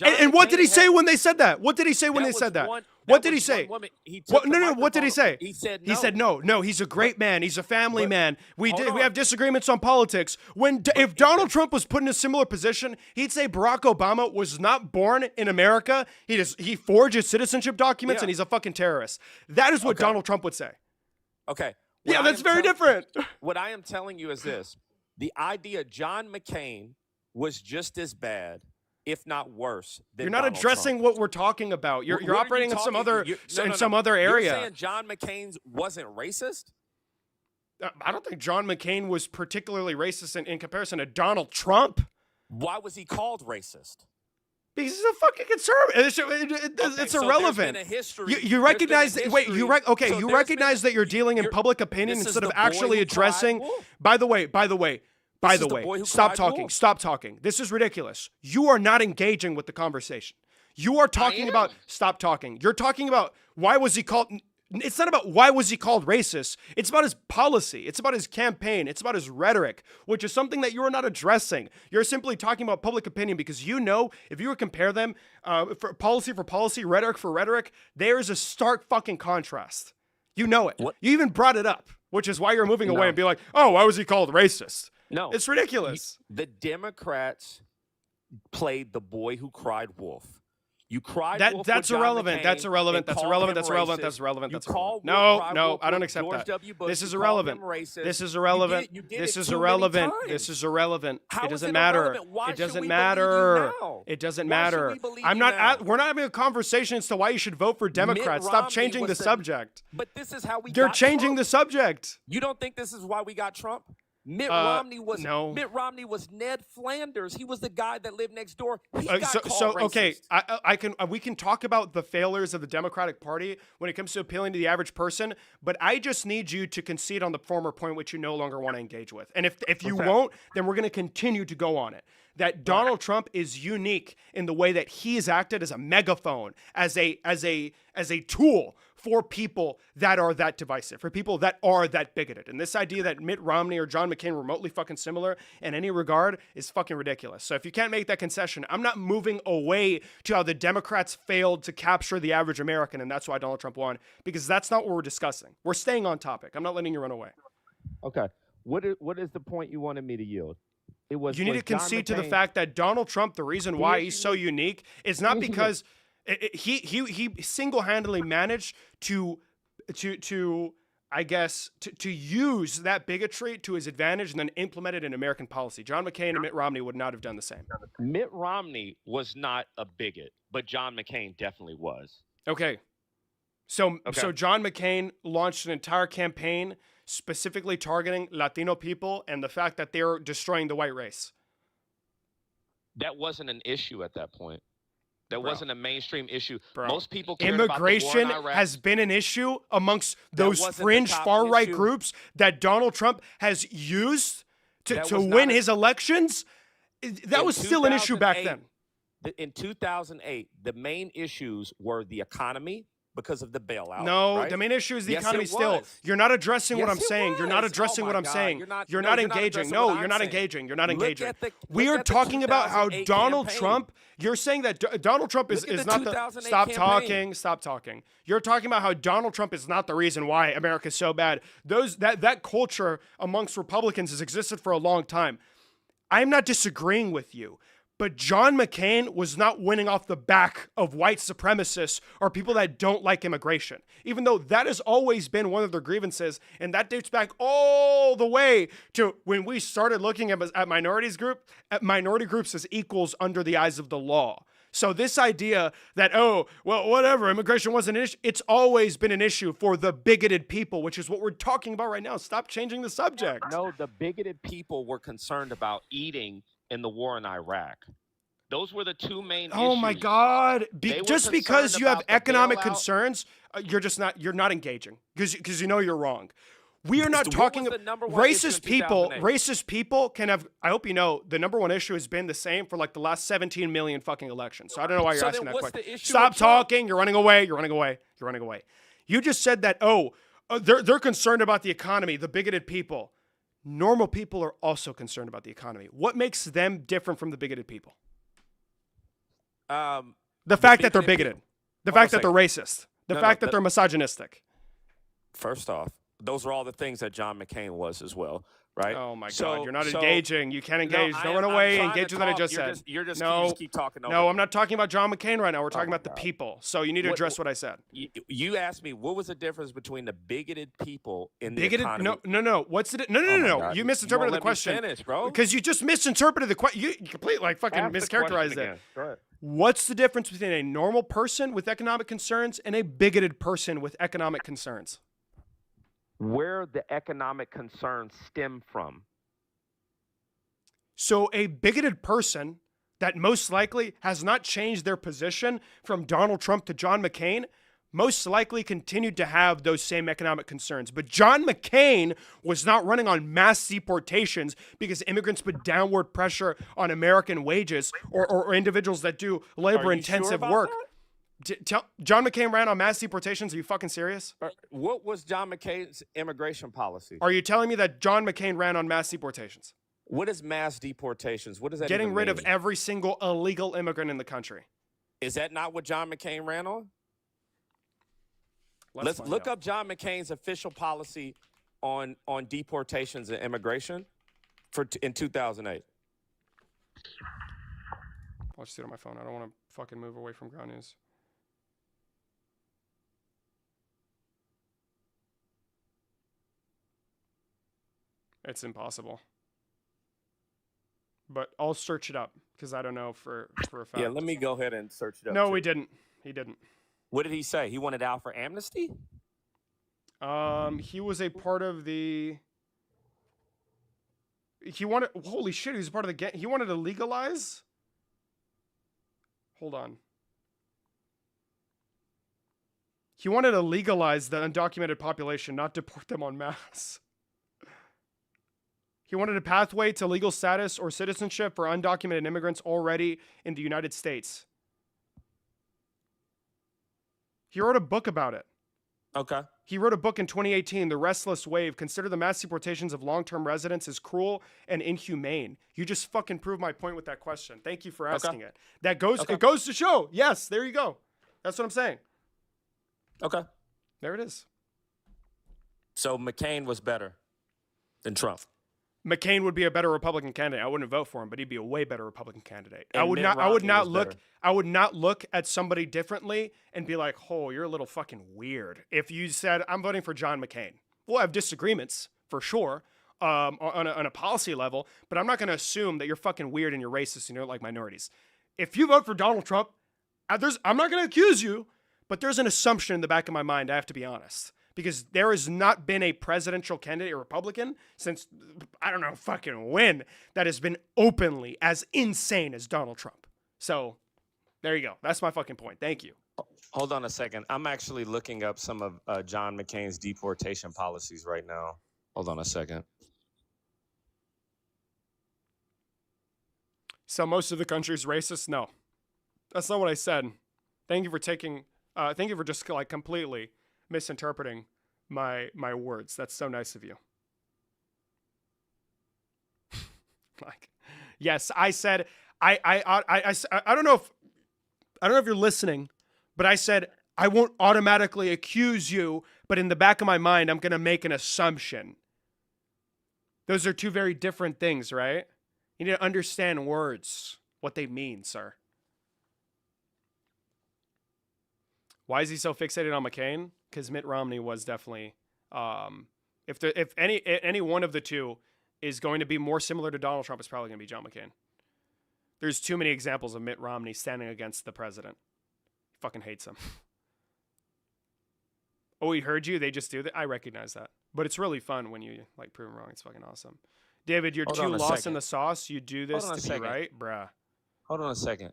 And what did he say when they said that? What did he say when they said that? What That did he was one say? woman. He took What, the no, what did he microphone- say? He said no. He said no. He's a great man. He's a family but- man. We hold on. have disagreements on politics. If Donald Trump was put in a similar position, he'd say Barack Obama was not born in America. He forged his citizenship documents Yeah. and he's a fucking terrorist. That is what Okay. Donald Trump would say. Okay. Yeah, that's very different. What I am telling you is this: the idea John McCain was just as bad, if not worse, than You're not Donald addressing Trump. what we're talking about. You're What are you operating in some talking- other you- area. You're saying John McCain's wasn't racist? I don't think John McCain was particularly racist in comparison to Donald Trump. Why was he called racist? Because he's a fucking conservative. It's Okay, so irrelevant. there's been a history. You there's been a recognize that, wait, history. you So there's recognize been- that you're dealing in you're- public opinion this is instead of the boy actually who cried addressing. wolf. By the way, This is the boy who stop cried talking. wolf. Stop talking. This is ridiculous. You are not engaging with the conversation. You are talking about stop talking. You're talking about why was he called. It's not about why was he called racist. It's about his policy. It's about his campaign. It's about his rhetoric, which is something that you are not addressing. You're simply talking about public opinion because you know if you were to compare them for policy, rhetoric for rhetoric, there is a stark fucking contrast. You know it. What? You even brought it up, which is why you're moving No. away and be like, oh, why was he called racist? No, It's ridiculous. the Democrats played the boy who cried wolf. You cried wolf. That's with John irrelevant. McCain That's irrelevant. and That's called irrelevant. him That's irrelevant. racist. That's irrelevant. You That's called irrelevant. Wolf No, cried no, wolf I don't with accept George that. W. Bush. This is You called irrelevant. him racist. This is You irrelevant. did This it is too many irrelevant. times. This is irrelevant. How It is doesn't it matter. irrelevant? Why It should doesn't we matter. believe you now? It doesn't Why should matter. we believe I'm you not. now? We're not having a conversation as to why you should vote for Democrats. Stop Romney changing was the subject. But this is how we You're got changing Trump. the subject. You don't think this is why we got Trump? Mitt No. Romney was Ned Flanders. He was the guy that lived next door. He got called So okay, racist. we can talk about the failures of the Democratic Party when it comes to appealing to the average person, but I just need you to concede on the former point which you no longer want to engage with. And if you won't, then we're going to continue to go on it. That Donald Trump is unique in the way that he has acted as a megaphone, as a tool for people that are that divisive, for people that are that bigoted. And this idea that Mitt Romney or John McCain remotely fucking similar in any regard is fucking ridiculous. So if you can't make that concession, I'm not moving away to how the Democrats failed to capture the average American, and that's why Donald Trump won, because that's not what we're discussing. We're staying on topic. I'm not letting you run away. Okay. What is the point you wanted me to yield? It was You need was to concede John to the McCain- fact that Donald Trump, the reason why he's so unique is not the issue because he single-handedly managed to I guess to use that bigotry to his advantage and then implement it in American policy. John McCain and Mitt Romney would not have done the same. Mitt Romney was not a bigot, but John McCain definitely was. Okay. So Okay. John McCain launched an entire campaign specifically targeting Latino people and the fact that they're destroying the white race. That wasn't an issue at that point. That Bro. wasn't a mainstream issue. Bro. Most people cared about the war Immigration in Iraq. has been an issue amongst those wasn't the fringe top far-right issue. groups that Donald Trump has used to That was win not a- his elections. That In was still an issue back 2008, then. In 2008, the main issues were the economy because of the bailout. No, right? the main issue is the Yes, economy it still. was. You're not addressing what Yes, I'm it saying. You're not was. addressing Oh what my I'm God. saying. You're not engaging. addressing No, what you're I'm not saying. engaging. You're not Look engaging. at the- We look are at the talking about how 2008 Donald campaign. Trump. You're saying that Donald Trump is Look at the not the. 2008 Stop campaign. talking. Stop talking. You're talking about how Donald Trump is not the reason why America's so bad. That culture amongst Republicans has existed for a long time. I'm not disagreeing with you. But John McCain was not winning off the back of white supremacists or people that don't like immigration, even though that has always been one of their grievances. And that dates back all the way to when we started looking at minority groups as equals under the eyes of the law. So this idea that, oh, well, whatever, immigration wasn't an issue, it's always been an issue for the bigoted people, which is what we're talking about right now. Stop changing the subject. No, the bigoted people were concerned about eating in the war in Iraq. Those were the two main issues. Oh my God! They were Just because concerned you have about the economic bailout. concerns, you're not engaging because you know you're wrong. We are not What talking. was the number one issue in Racist people. 2008? Racist people can have. I hope you know the number one issue has been the same for like the last 17 million fucking elections. So I don't know why you're So asking then that what's question. the issue Stop with Trump? talking. You're running away. You're running away. You're running away. You just said that. They're concerned about the economy. The bigoted people. Normal people are also concerned about the economy. What makes them different from the bigoted people? The fact that they're bigoted bigoted. people- The Hold on fact a that they're racist. The fact that they're misogynistic. First off, those are all the things that John McCain was as well, right? Oh my God, you're not engaging. You can't engage. Don't run away. Engage with what I just said. You just keep talking over No, me. I'm not talking about John McCain right now. We're talking my about the God. people. So you need to address what I said. You asked me what was the difference between the bigoted people in the Bigoted? economy. No. What's the no? God. You misinterpreted the won't let me question. finish, bro. Because you just misinterpreted the question. You completely fucking Ask the question mischaracterized it. again. Go ahead. What's the difference between a normal person with economic concerns and a bigoted person with economic concerns? Where the economic concerns stem from. So a bigoted person that most likely has not changed their position from Donald Trump to John McCain most likely continued to have those same economic concerns. But John McCain was not running on mass deportations because immigrants put downward pressure on American wages or individuals that do labor-intensive work. John McCain ran on mass deportations. Are you fucking serious? What was John McCain's immigration policy? Are you telling me that John McCain ran on mass deportations? What is mass deportations? What does that Getting even rid of mean? every single illegal immigrant in the country. Is that not what John McCain ran on? Let's Let's look up John McCain's official policy on deportations and immigration in 2008. I'll just see it on my phone. I don't want to fucking move away from ground news. It's impossible. But I'll search it up because I don't know for a fact. Yeah, let me go ahead and search it up. No, too. he didn't. He didn't. What did he say? He wanted out for amnesty? He was a part of the. He wanted. Holy shit! He was a part of the. He wanted to legalize. Hold on. He wanted to legalize the undocumented population, not deport them en masse. He wanted a pathway to legal status or citizenship for undocumented immigrants already in the United States. He wrote a book about it. Okay. He wrote a book in 2018, The Restless Wave. Consider the mass deportations of long-term residents as cruel and inhumane. You just fucking proved my point with that question. Thank you for asking it. It goes to show. Yes, there you go. That's what I'm saying. Okay. There it is. So McCain was better than Trump. McCain would be a better Republican candidate. I wouldn't vote for him, but he'd be a way better Republican candidate. And I would Mitt not Romney was look better. I would not look at somebody differently and be like, "Oh, you're a little fucking weird." If you said, "I'm voting for John McCain." We'll have disagreements for sure. On a policy level, but I'm not going to assume that you're fucking weird and you're racist and you don't like minorities. If you vote for Donald Trump, I'm not going to accuse you, but there's an assumption in the back of my mind. I have to be honest. Because there has not been a presidential candidate, a Republican, since, I don't know, fucking when, that has been openly as insane as Donald Trump. So, there you go. That's my fucking point. Thank you. Hold on a second. I'm actually looking up some of John McCain's deportation policies right now. Hold on a second. So most of the country's racist? No. That's not what I said. Thank you for just like completely misinterpreting my words. That's so nice of you. Like, yes, I said I don't know if you're listening, but I said I won't automatically accuse you, but in the back of my mind, I'm gonna make an assumption. Those are two very different things, right? You need to understand words, what they mean, sir. Why is he so fixated on McCain? Because Mitt Romney was definitely, if any one of the two is going to be more similar to Donald Trump, it's probably going to be John McCain. There's too many examples of Mitt Romney standing against the president. He fucking hates him. Oh, he heard you? They just do that? I recognize that. But it's really fun when you like prove him wrong. It's fucking awesome. David, you're Hold too on a lost in second. the sauce. You do this Hold on a to be second. right? Bruh. Hold on a second.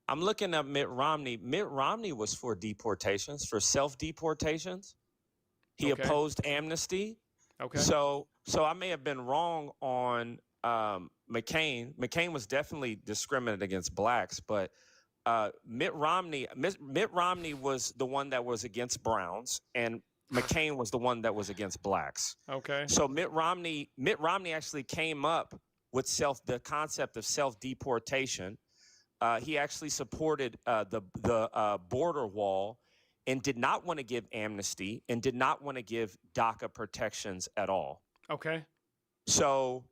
I'm looking at Mitt Romney. Mitt Romney was for deportations, for self-deportations. He Okay. opposed amnesty. Okay. So I may have been wrong on McCain. McCain was definitely discriminated against blacks, but Mitt Romney was the one that was against browns, and McCain was the one that was against blacks. Okay. So Mitt Romney actually came up with the concept of self-deportation. He actually supported the border wall, and did not want to give amnesty and did not want to give DACA protections at all. Okay. So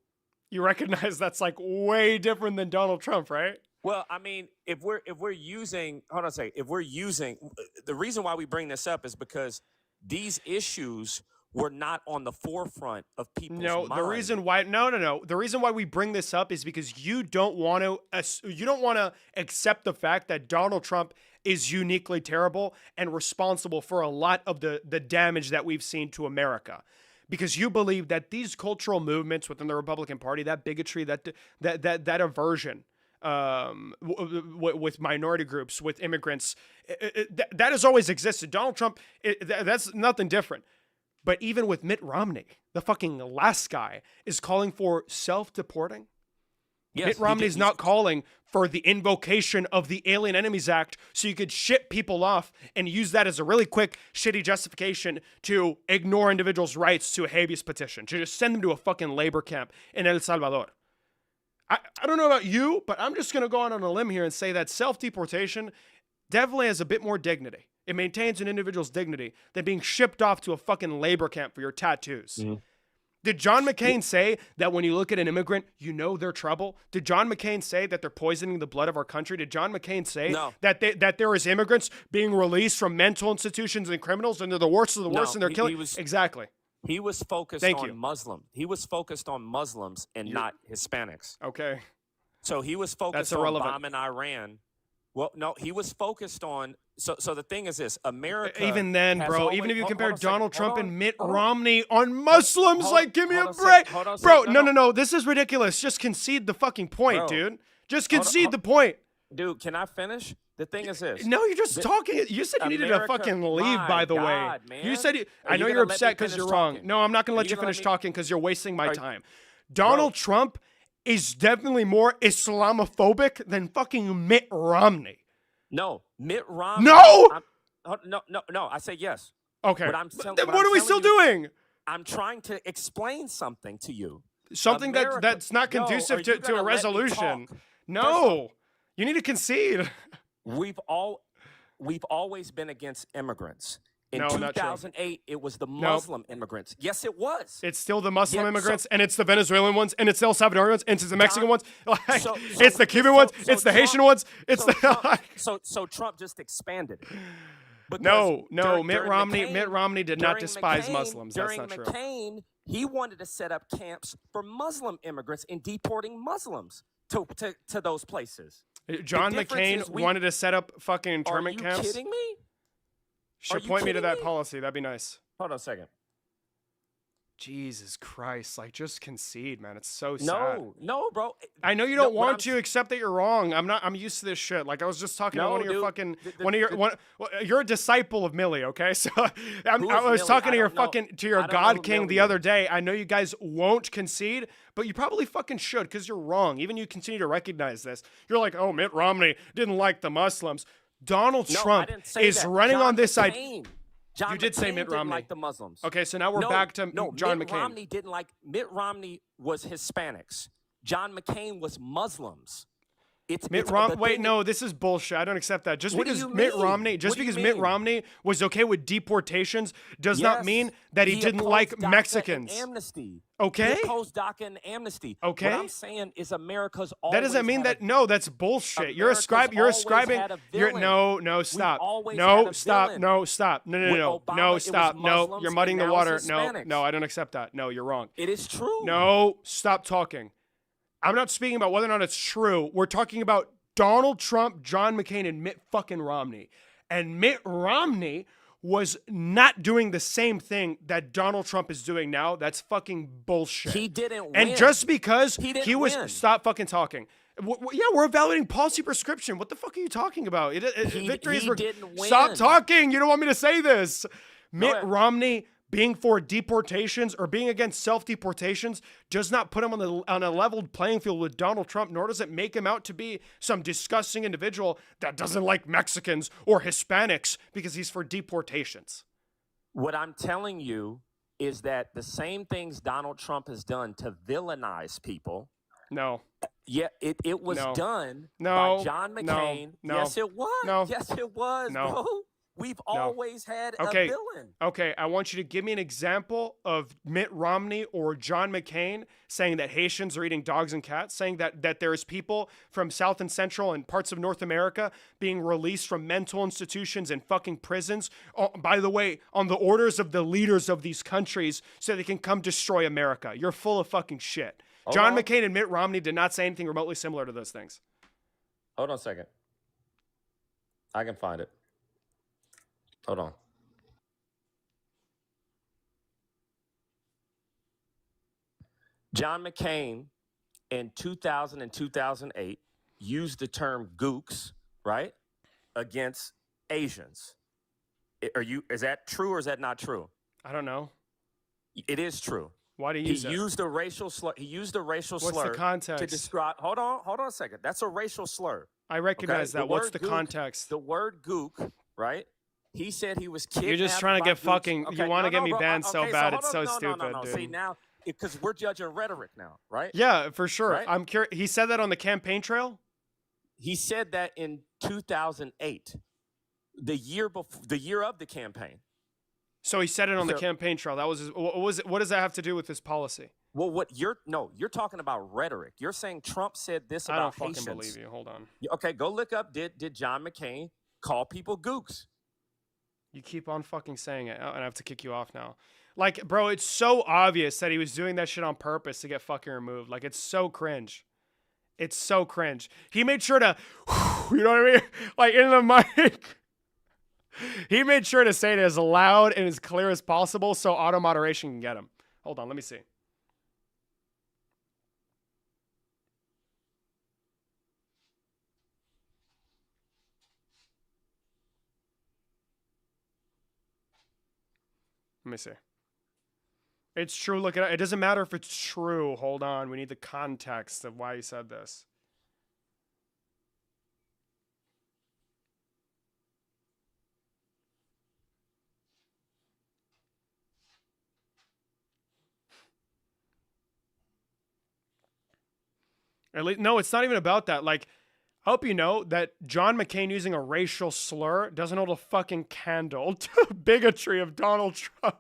you recognize that's like way different than Donald Trump, right? Well, I mean, if we're using, hold on a second, if we're using, the reason why we bring this up is because these issues were not on the forefront of people's mind. The reason why, the reason why we bring this up is because you don't want to accept the fact that Donald Trump is uniquely terrible and responsible for a lot of the damage that we've seen to America. Because you believe that these cultural movements within the Republican Party, that bigotry, that aversion, with minority groups, with immigrants, that has always existed. Donald Trump, that's nothing different. But even with Mitt Romney, the fucking last guy, is calling for self-deporting. Yes, Mitt Romney's not calling for the invocation of the Alien Enemies Act so you could ship people off and use that as a really quick, shitty justification to ignore individuals' rights to a habeas petition, to just send them to a fucking labor camp in El Salvador. I don't know about you, but I'm just going to go on a limb here and say that self-deportation definitely has a bit more dignity. It maintains an individual's dignity than being shipped off to a fucking labor camp for your tattoos. Mm-hmm. Did John McCain say that when you look at an immigrant, you know they're trouble? Did John McCain say that they're poisoning the blood of our country? Did John McCain say that there is immigrants being released from mental institutions and criminals and they're the worst of the worst and they're killing? Exactly. He was focused on Muslim. He was focused on Muslims and not Hispanics. Okay. So he was focused on bombing Iran. Well, no, he was focused on. So the thing is this: America. Even then, bro. Even if you compare Donald Trump and Mitt Romney on Muslims, give me a break, bro. No. This is ridiculous. Just concede the fucking point, dude. Just concede the point. Dude, can I finish? The thing is this. No, you're just talking. You said you needed to fucking leave, by the way. Man. You said I know you're upset because you're wrong. No, I'm not going to let you finish talking because you're wasting my time. Donald Trump is definitely more Islamophobic than fucking Mitt Romney. No, Mitt Romney. No! No, I say yes. Okay. Then what are we still doing? I'm trying to explain something to you. Something that's not conducive to a resolution. No. You need to concede. We've always been against immigrants. In 2008, it was the Muslim immigrants. Yes, it was. It's still the Muslim immigrants, and it's the Venezuelan ones, and it's the El Salvadorian ones, and it's the Mexican ones. It's the Cuban ones. It's the Haitian ones. It's so Trump just expanded it. No. Mitt Romney did not despise Muslims. That's not true. During McCain, he wanted to set up camps for Muslim immigrants and deporting Muslims to those places. John McCain wanted to set up fucking internment camps. Are you kidding me? Sure, point me to that policy. That'd be nice. Hold on a second. Jesus Christ. Just concede, man. It's so sad. No, bro. I know you don't want to accept that you're wrong. I'm used to this shit. I was just talking to one of your fucking... you're a disciple of Millie, okay? So I was talking to your God King the other day. I know you guys won't concede, but you probably fucking should because you're wrong. Even you continue to recognize this. You're like, oh, Mitt Romney didn't like the Muslims. Donald Trump is running on this side. You did say Mitt Romney. Like the Muslims. Okay, so now we're back to John McCain. Romney didn't like. Mitt Romney was Hispanics. John McCain was Muslims. Wait, no, this is bullshit. I don't accept that. Just because Mitt Romney was okay with deportations does not mean that he didn't like Mexicans. Amnesty. Okay. He opposed DACA and amnesty. Okay. What I'm saying is America's always. That doesn't mean that. No, that's bullshit. You're ascribing. No, stop. No, stop. No, stop. No, stop. No, you're muddying the water. No, I don't accept that. No, you're wrong. It is true. No, stop talking. I'm not speaking about whether or not it's true. We're talking about Donald Trump, John McCain, and Mitt fucking Romney. And Mitt Romney was not doing the same thing that Donald Trump is doing now. That's fucking bullshit. He didn't win. And just because he was... Stop fucking talking. Yeah, we're evaluating policy prescription. What the fuck are you talking about? Victory is... didn't win. Stop talking. You don't want me to say this. Mitt Romney... being for deportations or being against self-deportations does not put him on a leveled playing field with Donald Trump, nor does it make him out to be some disgusting individual that doesn't like Mexicans or Hispanics because he's for deportations. What I'm telling you is that the same things Donald Trump has done to villainize people. No. Yeah, it was done by John McCain. No. Yes, it was. No. Yes, it was, no. bro. We've always had a Okay. villain. Okay, I want you to give me an example of Mitt Romney or John McCain saying that Haitians are eating dogs and cats, saying that there's people from South and Central and parts of North America being released from mental institutions and fucking prisons, by the way, on the orders of the leaders of these countries so they can come destroy America. You're full of fucking shit. John McCain and Mitt Romney did not say anything remotely similar to those things. Hold on a second. I can find it. Hold on. John McCain in 2000 and 2008 used the term gooks, right, against Asians. Is that true or is that not true? I don't know. It is true. Why do you use it? He used a racial slur. He used a racial What's slur the context? to describe. Hold on a second. That's a racial slur. I recognize Okay? that. What's word the gook- context? The word gook, right? He said he was kidnapped. You're just trying to by get gooks. fucking. Okay, you want to no, get me bro, banned so okay, bad. hold It's so on. No, stupid, no. dude. See now, because we're judging rhetoric now, right? Yeah, for sure. Right? I'm curious. He said that on the campaign trail. He said that in 2008, the year of the campaign. So he said it on the So- campaign trail. That was his, what does that have to do with his policy? Well, you're talking about rhetoric. You're saying Trump said this I don't about fucking Haitians. believe you. Hold on. Okay, go look up. Did John McCain call people gooks? You keep on fucking saying it, and I have to kick you off now. Like, bro, it's so obvious that he was doing that shit on purpose to get fucking removed. Like, it's so cringe. It's so cringe. He made sure to, you know what I mean? Like, in the mic. He made sure to say it as loud and as clear as possible so auto moderation can get him. Hold on, let me see. Let me see. It's true. Look at it. It doesn't matter if it's true. Hold on. We need the context of why he said this. At least, no, it's not even about that. Like, I hope you know that John McCain using a racial slur doesn't hold a fucking candle to bigotry of Donald Trump.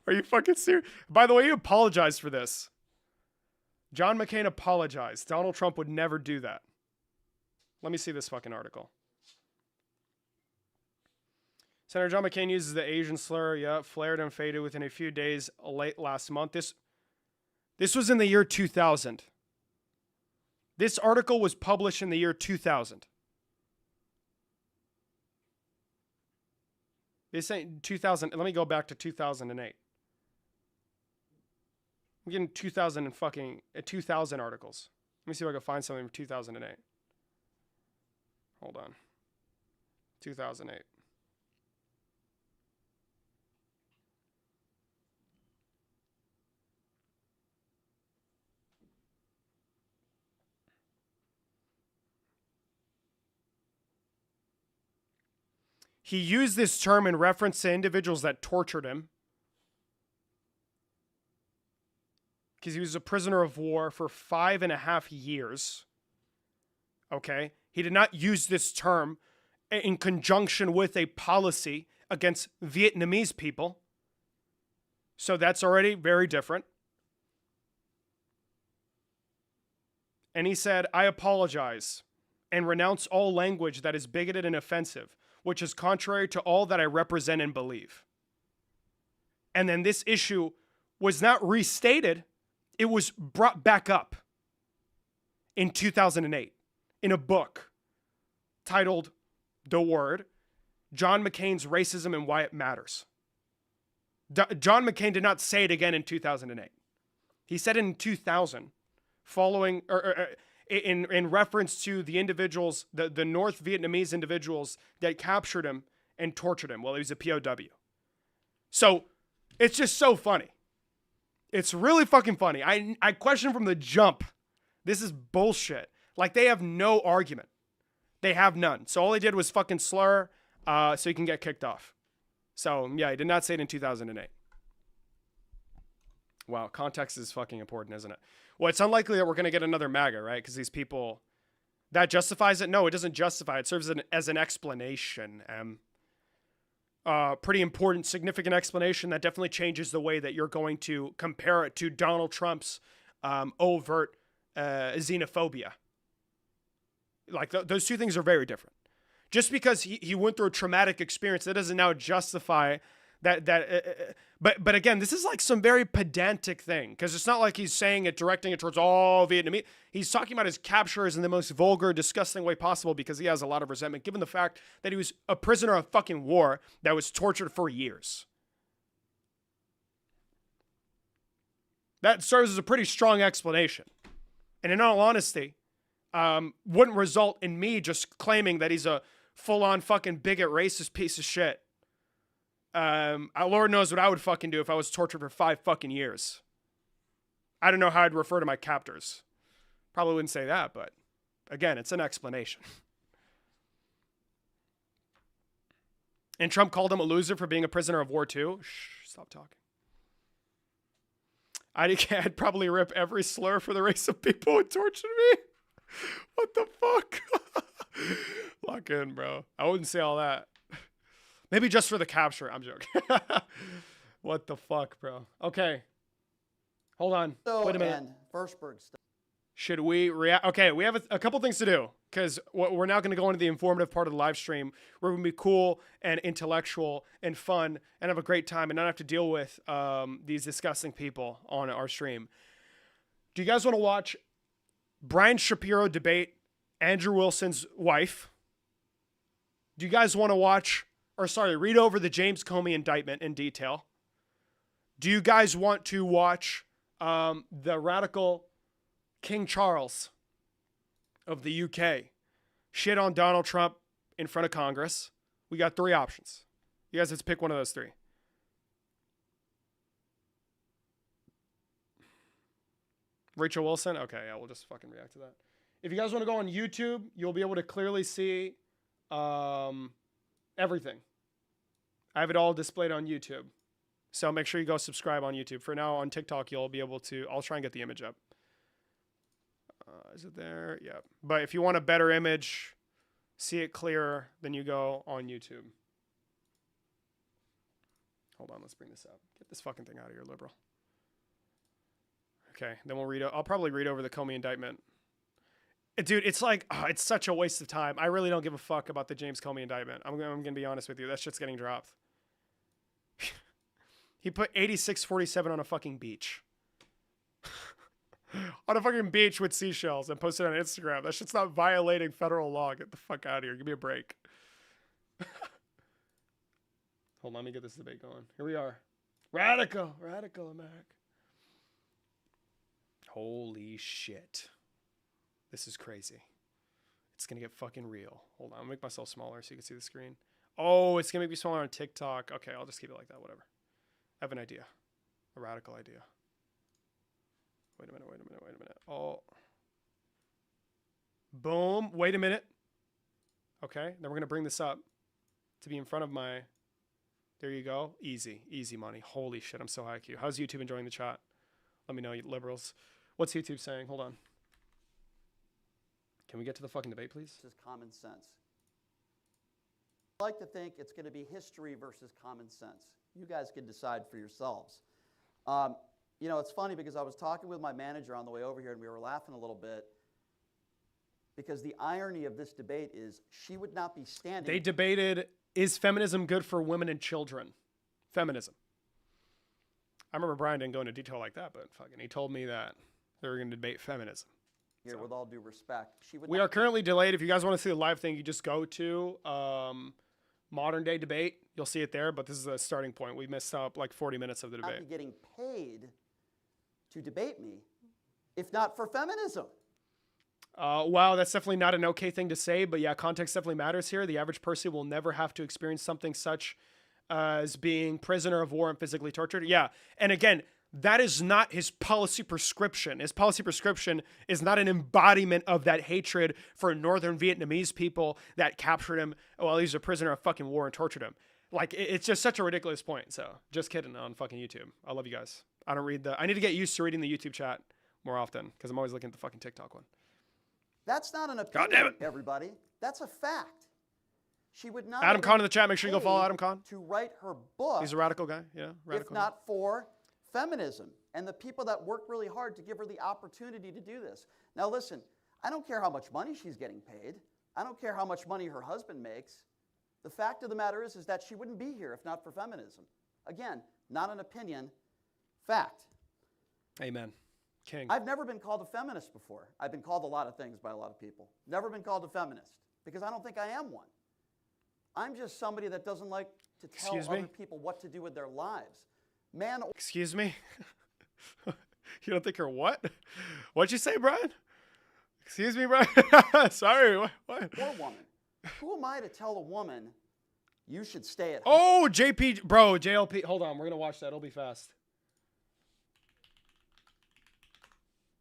Are you fucking serious? By the way, he apologized for this. John McCain apologized. Donald Trump would never do that. Let me see this fucking article. Senator John McCain uses the Asian slur. Yeah, flared and faded within a few days late last month. This was in the year 2000. This article was published in the year 2000. This ain't 2000. Let me go back to 2008. I'm getting 2000 and fucking 2000 articles. Let me see if I can find something from 2008. Hold on. 2008. He used this term in reference to individuals that tortured him because he was a prisoner of war for 5.5 years. Okay? He did not use this term in conjunction with a policy against Vietnamese people. So that's already very different. And he said, I apologize and renounce all language that is bigoted and offensive, which is contrary to all that I represent and believe. And then this issue was not restated. It was brought back up in 2008 in a book titled The Word, John McCain's Racism and Why It Matters. John McCain did not say it again in 2008. He said it in 2000, following in reference to the individuals, the North Vietnamese individuals that captured him and tortured him while he was a POW. So it's just so funny. It's really fucking funny. I question from the jump. This is bullshit. Like, they have no argument. They have none. So all he did was fucking slur so he can get kicked off. So yeah, he did not say it in 2008. Wow, context is fucking important, isn't it? Well, it's unlikely that we're going to get another MAGA, right? Because these people That justifies it? No, it doesn't justify it. It serves as an explanation. Pretty important, significant explanation that definitely changes the way that you're going to compare it to Donald Trump's overt xenophobia. Like those two things are very different. Just because he went through a traumatic experience, that doesn't now justify that. But again, this is like some very pedantic thing, because it's not like he's saying it, directing it towards all Vietnamese. He's talking about his captures in the most vulgar, disgusting way possible, because he has a lot of resentment, given the fact that he was a prisoner of fucking war that was tortured for years. That serves as a pretty strong explanation. And in all honesty, wouldn't result in me just claiming that he's a full-on fucking bigot, racist piece of shit. Lord knows what I would fucking do if I was tortured for 5 fucking years. I don't know how I'd refer to my captors. Probably wouldn't say that, but again, it's an explanation. And Trump called him a loser for being a prisoner of war too. Shh, stop talking. I'd probably rip every slur for the race of people who tortured me. What the fuck? Lock in, bro. I wouldn't say all that. Maybe just for the capture. I'm joking. What the fuck, bro? Okay. Hold on. Wait a minute. Firstberg stuff. Should we react? Okay, we have a couple things to do, because we're now going to go into the informative part of the live stream. We're going to be cool and intellectual and fun and have a great time and not have to deal with these disgusting people on our stream. Do you guys want to watch Brian Shapiro debate Andrew Wilson's wife? Do you guys want to read over the James Comey indictment in detail? Do you guys want to watch the radical King Charles of the UK shit on Donald Trump in front of Congress? We got 3 options. You guys have to pick one of those 3. Rachel Wilson? Okay, yeah, we'll just fucking react to that. If you guys want to go on YouTube, you'll be able to clearly see everything. I have it all displayed on YouTube. So make sure you go subscribe on YouTube. For now, on TikTok, you'll be able to... I'll try and get the image up. Is it there? Yeah. But if you want a better image, see it clearer, then you go on YouTube. Hold on, let's bring this up. Get this fucking thing out of here, liberal. Okay, then we'll read... I'll probably read over the Comey indictment. Dude, it's like... it's such a waste of time. I really don't give a fuck about the James Comey indictment. I'm going to be honest with you. That shit's getting dropped. He put 8647 on a fucking beach. On a fucking beach with seashells and posted it on Instagram. That shit's not violating federal law. Get the fuck out of here. Give me a break. Hold on, let me get this debate going. Here we are. Radical America. Holy shit. This is crazy. It's going to get fucking real. Hold on, I'll make myself smaller so you can see the screen. Oh, it's going to make me smaller on TikTok. Okay, I'll just keep it like that, whatever. I have an idea. A radical idea. Wait a minute. Oh. Boom. Wait a minute. Okay, then we're going to bring this up to be in front of my... There you go. Easy money. Holy shit, I'm so high IQ. How's YouTube enjoying the chat? Let me know, you liberals. What's YouTube saying? Hold on. Can we get to the fucking debate, please? This is common sense. I like to think it's going to be history versus common sense. You guys can decide for yourselves. You know, it's funny because I was talking with my manager on the way over here and we were laughing a little bit because the irony of this debate is she would not be standing. They debated, is feminism good for women and children? Feminism. I remember Brian didn't go into detail like that, but fucking he told me that they were going to debate feminism. Here, so, with all due respect, we are currently delayed. If you guys want to see the live thing, you just go to Modern Day Debate. You'll see it there, but this is a starting point. We missed up like 40 minutes of the debate. I'd be getting paid to debate me, if not for feminism. Wow, that's definitely not an okay thing to say, but yeah, context definitely matters here. The average person will never have to experience something such as being prisoner of war and physically tortured. Yeah, and again, that is not his policy prescription. His policy prescription is not an embodiment of that hatred for Northern Vietnamese people that captured him while he's a prisoner of fucking war and tortured him. Like, it's just such a ridiculous point. So, just kidding on fucking YouTube. I love you guys. I need to get used to reading the YouTube chat more often because I'm always looking at the fucking TikTok one. That's not an God damn opinion, everybody. That's a fact. She would not. Adam have Kahn in been the chat. Make sure you go follow paid Adam Kahn. to write her book. He's a radical guy. Yeah, radical. If not for feminism and the people that worked really hard to give her the opportunity to do this. Now listen, I don't care how much money she's getting paid. I don't care how much money her husband makes. The fact of the matter is that she wouldn't be here if not for feminism. Again, not an opinion, fact. Amen. King. I've never been called a feminist before. I've been called a lot of things by a lot of people. Never been called a feminist because I don't think I am one. I'm just somebody that doesn't like to tell Excuse me? other people what to do with their lives. Man or Excuse me? You don't think you're what? What'd you say, Brian? Excuse me, Brian? Sorry, what? woman. Who am I to tell a woman you should stay at home? Oh, JP, bro, JLP. Hold on, we're going to watch that. It'll be fast.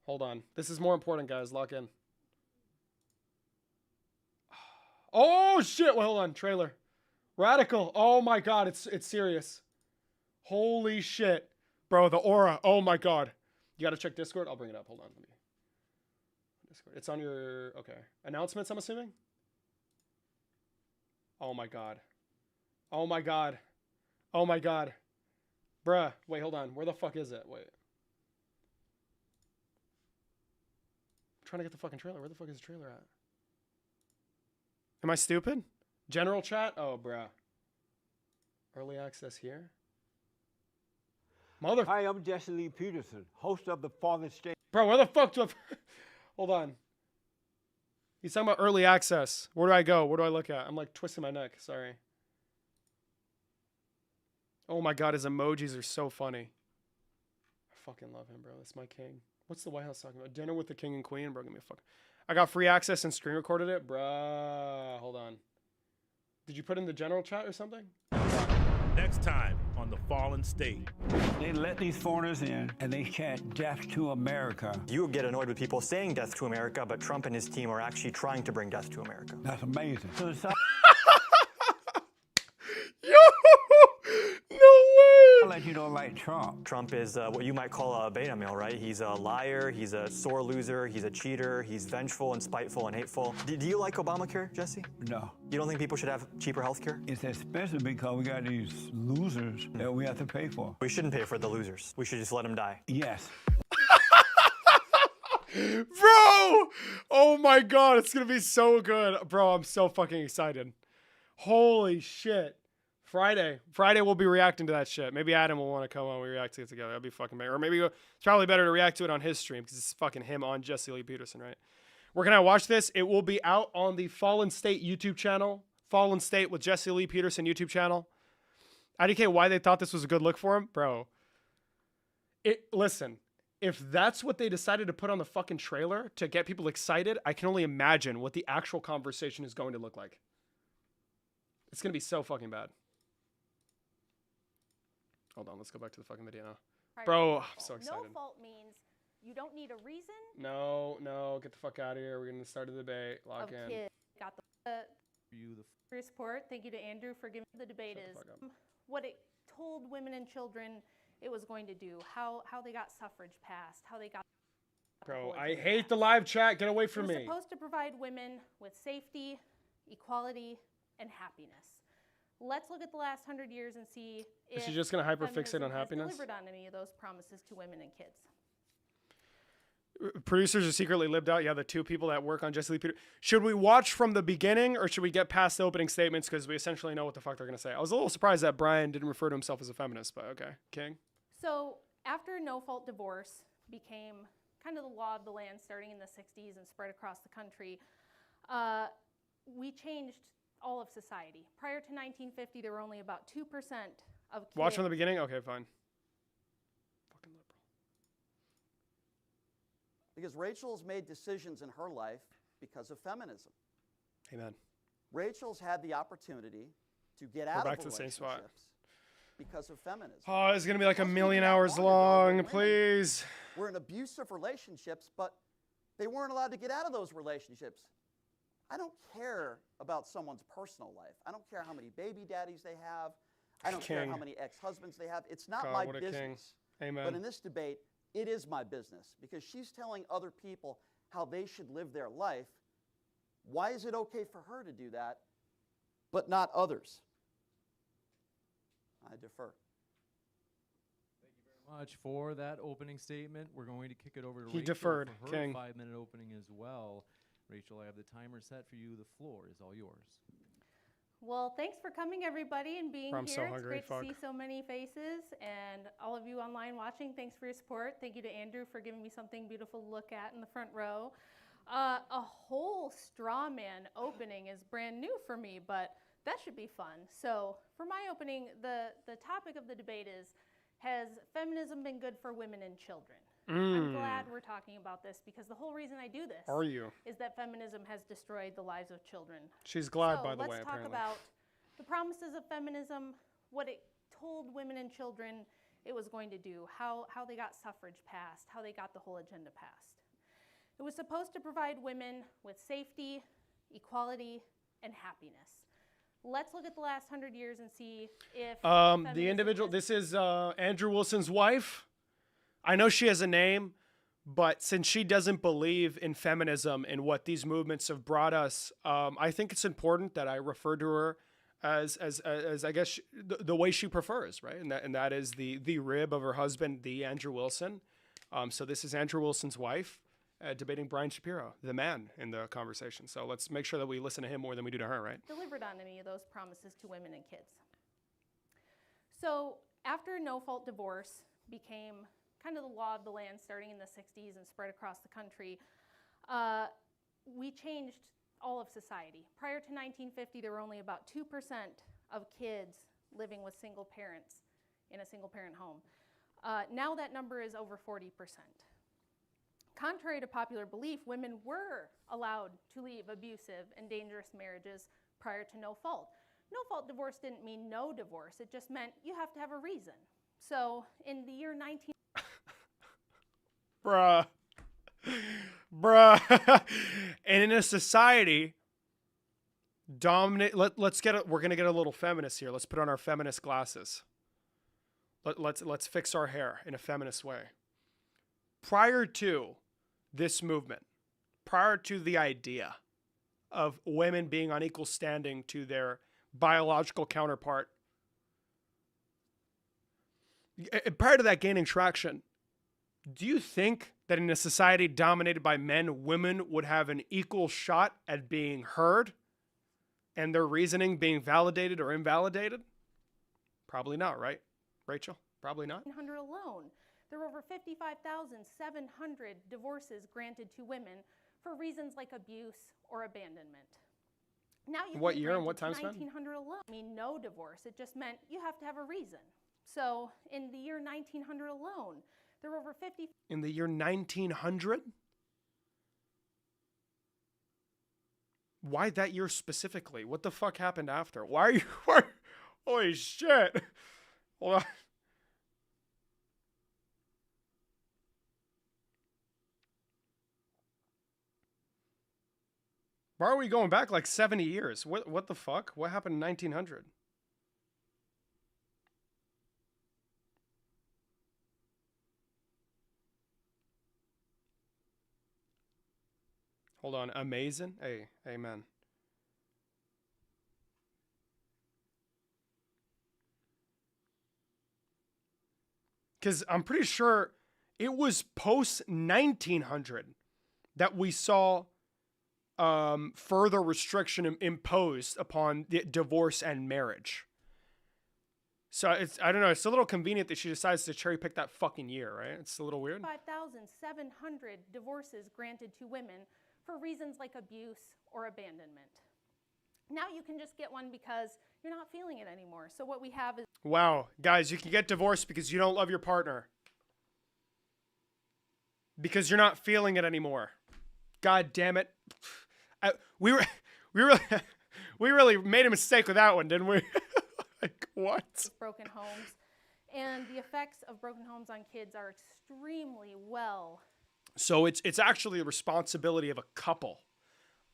Hold on. This is more important, guys. Lock in. Oh, shit. Well, hold on. Trailer. Radical. Oh, my God. It's serious. Holy shit. Bro, the aura. Oh, my God. You got to check Discord? I'll bring it up. Hold on. Let me. Discord. It's on your... Okay. Announcements, I'm assuming? Oh, my God. Oh, my God. Oh, my God. Bruh. Wait, hold on. Where the fuck is it? Wait. I'm trying to get the fucking trailer. Where the fuck is the trailer at? Am I stupid? General chat? Oh, bruh. Early access here? Mother... Hi, I'm Jesse Lee Peterson, host of the Fallen State. Bro, where the fuck do I... Hold on. He's talking about early access. Where do I go? Where do I look at? I'm like twisting my neck. Sorry. Oh my God, his emojis are so funny. I fucking love him, bro. That's my king. What's the White House talking about? Dinner with the king and queen? Bro, give me a fuck. I got free access and screen recorded it. Bruh. Hold on. Did you put in the general chat or something? Next time on The Fallen State. They let these foreigners in, and they chant death to America. You get annoyed with people saying death to America, but Trump and his team are actually trying to bring death to America. That's amazing. So the Yo! No way! like you don't like Trump. Trump is what you might call a beta male, right? He's a liar, he's a sore loser, he's a cheater, he's vengeful and spiteful and hateful. Do you like Obamacare, Jesse? No. You don't think people should have cheaper health care? It's expensive because we got these losers that we have to pay for. We shouldn't pay for the losers. We should just let them die. Yes. Bro! Oh my God, it's gonna be so good. Bro, I'm so fucking excited. Holy shit. Friday we'll be reacting to that shit. Maybe Adam will want to come on. We react to it together. That'd be fucking better. Or maybe it's probably better to react to it on his stream because it's fucking him on Jesse Lee Peterson, right? Where can I watch this? It will be out on the Fallen State YouTube channel. Fallen State with Jesse Lee Peterson YouTube channel. IDK, why they thought this was a good look for him? Bro. Listen, if that's what they decided to put on the fucking trailer to get people excited, I can only imagine what the actual conversation is going to look like. It's going to be so fucking bad. Hold on, let's go back to the fucking video now. Bro, I'm so excited. No fault means you don't need a reason. No, get the fuck out of here. We're going to start a debate. Lock in. Kids got for your support. Thank you to Andrew for giving the debate is what it told women and children it was going to do, how they got suffrage passed, how they got. Bro, I hate the live chat. Get away from me. It was supposed to provide women with safety, equality, and happiness. Let's look at the last 100 years and see if is she just going to hyperfixate on has happiness? delivered on any of those promises to women and kids. Producers are secretly lived out. Yeah, the two people that work on Jesse Lee Peterson. Should we watch from the beginning or should we get past the opening statements because we essentially know what the fuck they're going to say? I was a little surprised that Brian didn't refer to himself as a feminist, but okay. King? So after no-fault divorce became kind of the law of the land starting in the 60s and spread across the country, we changed all of society. Prior to 1950, there were only about 2% of kids. Watch from the beginning? Okay, fine. Fucking liberal. Because Rachel's made decisions in her life because of feminism. Amen. Rachel's had the opportunity to get out back of to the same spot. because of feminism. Oh, it's going to be like a million hours long, please. We're in abusive relationships, but they weren't allowed to get out of those relationships. I don't care about someone's personal life. I don't care how many baby daddies they have. I don't care how many ex-husbands they have. It's not my business. Amen. But in this debate, it is my business because she's telling other people how they should live their life, why is it okay for her to do that, but not others? I defer. Much for that opening statement. We're going to kick it over to He Rachel deferred, for her King. 5-minute opening as well. Rachel, I have the timer set for you. The floor is all yours. Well, thanks for coming, everybody, and being I'm here. so It's hungry, great to see so many faces, and all of you online watching, thanks for your support. Thank you to Andrew for giving me something beautiful to look at in the front row. A whole straw man opening is brand new for me, but that should be fun. So for my opening, the topic of the debate is, has feminism been good for women and children? I'm glad we're talking about this because the whole reason I do this is that feminism has destroyed the lives of children. She's glad, So by the way, let's talk apparently. about the promises of feminism, what it told women and children it was going to do, how they got suffrage passed, how they got the whole agenda passed. It was supposed to provide women with safety, equality, and happiness. Let's look at the last 100 years and see if the individual, this is Andrew Wilson's wife. I know she has a name, but since she doesn't believe in feminism and what these movements have brought us, I think it's important that I refer to her as I guess the way she prefers, right? And that is the rib of her husband, the Andrew Wilson. So this is Andrew Wilson's wife debating Brian Shapiro, the man in the conversation. So let's make sure that we listen to him more than we do to her, right? delivered on any of those promises to women and kids. So after no-fault divorce became kind of the law of the land starting in the 60s and spread across the country, we changed all of society. Prior to 1950, there were only about 2% of kids living with single parents in a single-parent home. Now that number is over 40%. Contrary to popular belief, women were allowed to leave abusive and dangerous marriages prior to no fault. No-fault divorce didn't mean no divorce. It just meant you have to have a reason. So in the year 19... Bruh. And in a society we're gonna get a little feminist here. Let's put on our feminist glasses. Let's fix our hair in a feminist way. Prior to this movement, prior to the idea of women being on equal standing to their biological counterpart, prior to that gaining traction, do you think that in a society dominated by men, women would have an equal shot at being heard and their reasoning being validated or invalidated? Probably not, right, Rachel? Probably not. 1900 alone, there were over 55,700 divorces granted to women for reasons like abuse or abandonment. Now you What can year and grant what it time to span? 1900 alone. I mean, no divorce. It just meant you have to have a reason. So in the year 1900 alone, there were over 50. In the year 1900? Why that year specifically? What the fuck happened after? Why are you... Holy shit. Hold on. Why are we going back like 70 years? What the fuck? What happened in 1900? Hold on. Amazing? Hey, amen. Because I'm pretty sure it was post 1900 that we saw further restriction imposed upon the divorce and marriage. So I don't know, it's a little convenient that she decides to cherry pick that fucking year, right? It's a little weird. 5,700 divorces granted to women for reasons like abuse or abandonment. Now you can just get one because you're not feeling it anymore. So what we have is... Wow, guys, you can get divorced because you don't love your partner. Because you're not feeling it anymore. God damn it. We really made a mistake with that one, didn't we? Like, what? Broken homes. And the effects of broken homes on kids are extremely well. So it's actually the responsibility of a couple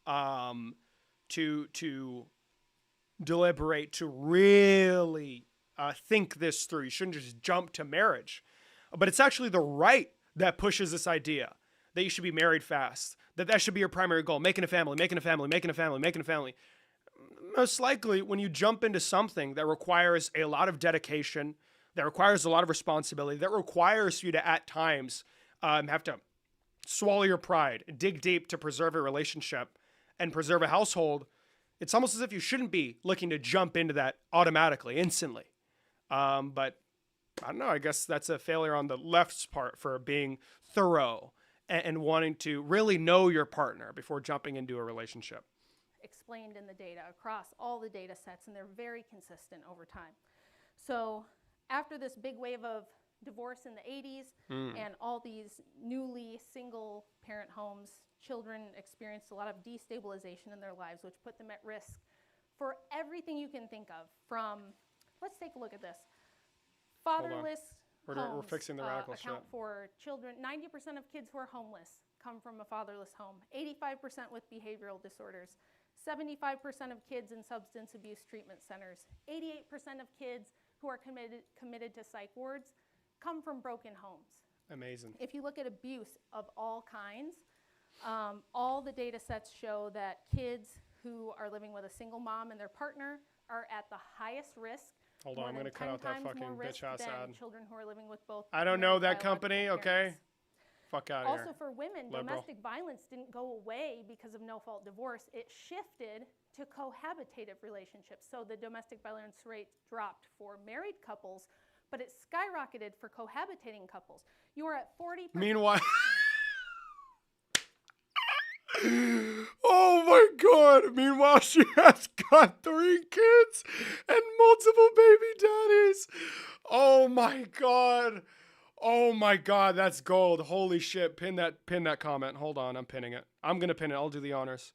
to deliberate, to really think this through. You shouldn't just jump to marriage. But it's actually the right that pushes this idea that you should be married fast, that should be your primary goal, making a family, making a family, making a family, making a family. Most likely, when you jump into something that requires a lot of dedication, that requires a lot of responsibility, that requires you to, at times, have to swallow your pride, dig deep to preserve a relationship and preserve a household, it's almost as if you shouldn't be looking to jump into that automatically, instantly. But I don't know, I guess that's a failure on the left's part for being thorough and wanting to really know your partner before jumping into a relationship. Explained in the data across all the data sets, and they're very consistent over time. So after this big wave of divorce in the 80s and all these newly single parent homes, children experienced a lot of destabilization in their lives, which put them at risk for everything you can think of. From, let's take a look at this. Fatherless homes we're fixing the radical account shit. for children. 90% of kids who are homeless come from a fatherless home. 85% with behavioral disorders. 75% of kids in substance abuse treatment centers. 88% of kids who are committed to psych wards come from broken homes. Amazing. If you look at abuse of all kinds, all the data sets show that kids who are living with a single mom and their partner are at the highest risk. Hold on, I'm going to cut out that fucking bitch ass ad. Children who are living with both. I don't know that company, okay? Fuck out of here. Also for women, Liberal. domestic violence didn't go away because of no-fault divorce. It shifted to cohabitative relationships. So the domestic violence rate dropped for married couples, but it skyrocketed for cohabitating couples. You are at 40%. Meanwhile, oh my God. Meanwhile, she has got 3 kids and multiple baby daddies. Oh my God. Oh my God, that's gold. Holy shit. Pin that comment. Hold on, I'm pinning it. I'm going to pin it. I'll do the honors.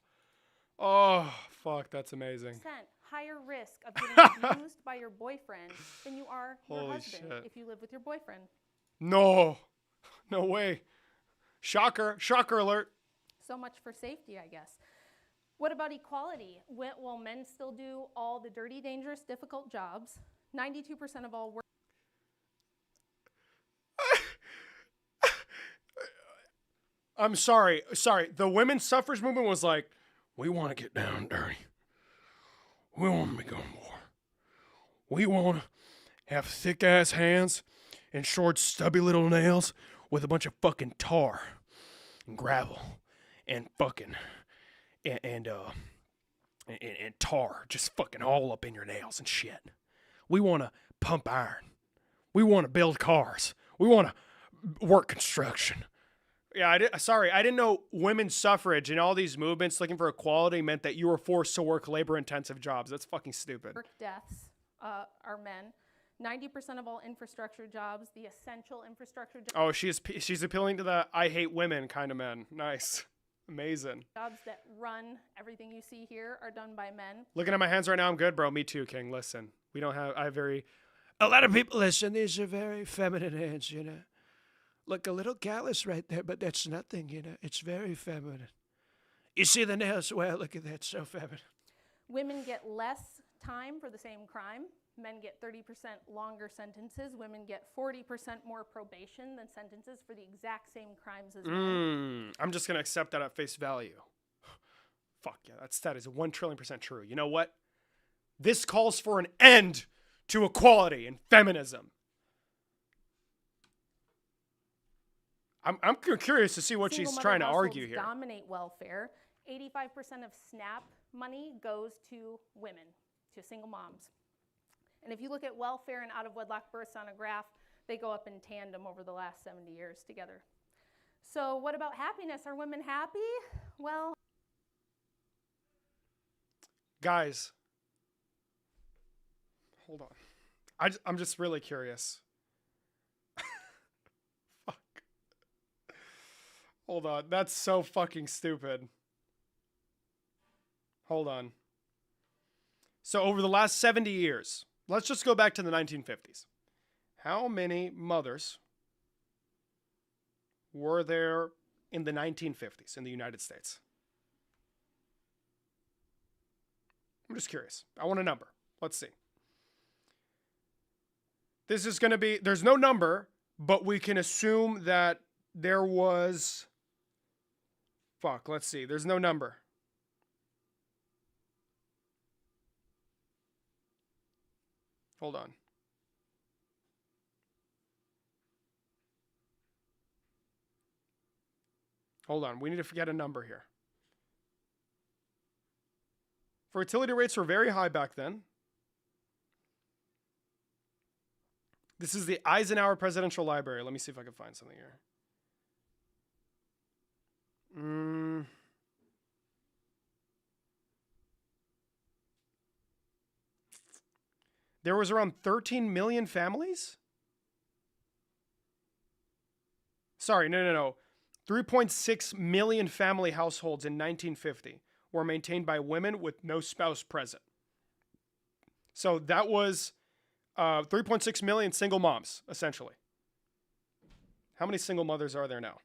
Oh, fuck, that's amazing. Higher risk of getting abused by your boyfriend than you are your Holy husband shit. if you live with your boyfriend. No. No way. Shocker. Shocker alert. So much for safety, I guess. What about equality? Will men still do all the dirty, dangerous, difficult jobs? 92% of all work. I'm sorry. The women's suffrage movement was like, we want to get down and dirty. We want to make on war. We want to have thick ass hands and short, stubby little nails with a bunch of fucking tar and gravel and fucking and tar just fucking all up in your nails and shit. We want to pump iron. We want to build cars. We want to work construction. Yeah, I didn't know women's suffrage and all these movements looking for equality meant that you were forced to work labor-intensive jobs. That's fucking stupid. Work deaths are men. 90% of all infrastructure jobs, the essential infrastructure jobs. Oh, she's appealing to the I hate women kind of men. Nice. Amazing. Jobs that run everything you see here are done by men. Looking at my hands right now, I'm good, bro. Me too, King. Listen, a lot of people listen. These are very feminine hands, you know. Look, a little callous right there, but that's nothing, you know. It's very feminine. You see the nails? Well, look at that, so feminine. Women get less time for the same crime. Men get 30% longer sentences. Women get 40% more probation than sentences for the exact same crimes as men. I'm just going to accept that at face value. Fuck yeah, that is 1,000,000,000% true. You know what? This calls for an end to equality and feminism. I'm curious to see what she's trying to argue here. Dominate welfare. 85% of SNAP money goes to women, to single moms. And if you look at welfare and out-of-wedlock births on a graph, they go up in tandem over the last 70 years together. So what about happiness? Are women happy? Well, guys, hold on. I'm just really curious. Fuck. Hold on. That's so fucking stupid. Hold on. So over the last 70 years, let's just go back to the 1950s. How many mothers were there in the 1950s in the United States? I'm just curious. I want a number. Let's see. This is going to be, there's no number, but we can assume that there was Fuck, let's see. There's no number. Hold on. Hold on. We need to get a number here. Fertility rates were very high back then. This is the Eisenhower Presidential Library. Let me see if I can find something here. There was around 13 million families? Sorry, no. 3.6 million family households in 1950 were maintained by women with no spouse present. So that was 3.6 million single moms, essentially. How many single mothers are there now?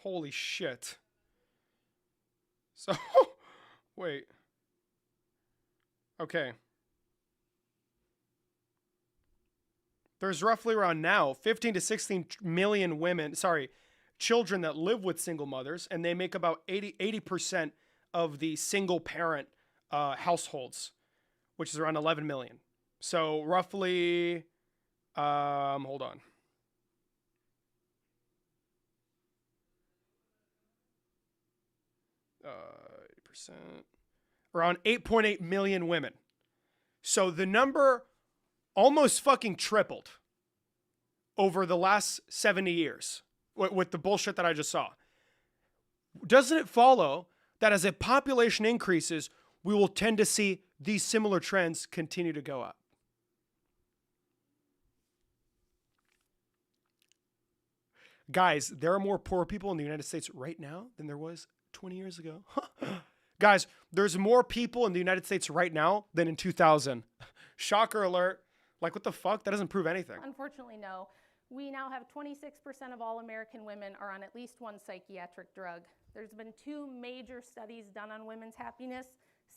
Holy shit. So, wait. Okay. There's roughly around now 15 to 16 million children that live with single mothers, and they make about 80% of the single parent households, which is around 11 million. So roughly, hold on. Around 8.8 million women. So the number almost fucking tripled over the last 70 years with the bullshit that I just saw. Doesn't it follow that as a population increases, we will tend to see these similar trends continue to go up? Guys, there are more poor people in the United States right now than there was 20 years ago. Guys, there's more people in the United States right now than in 2000. Shocker alert. Like, what the fuck? That doesn't prove anything. Unfortunately, no. We now have 26% of all American women are on at least one psychiatric drug. There's been 2 major studies done on women's happiness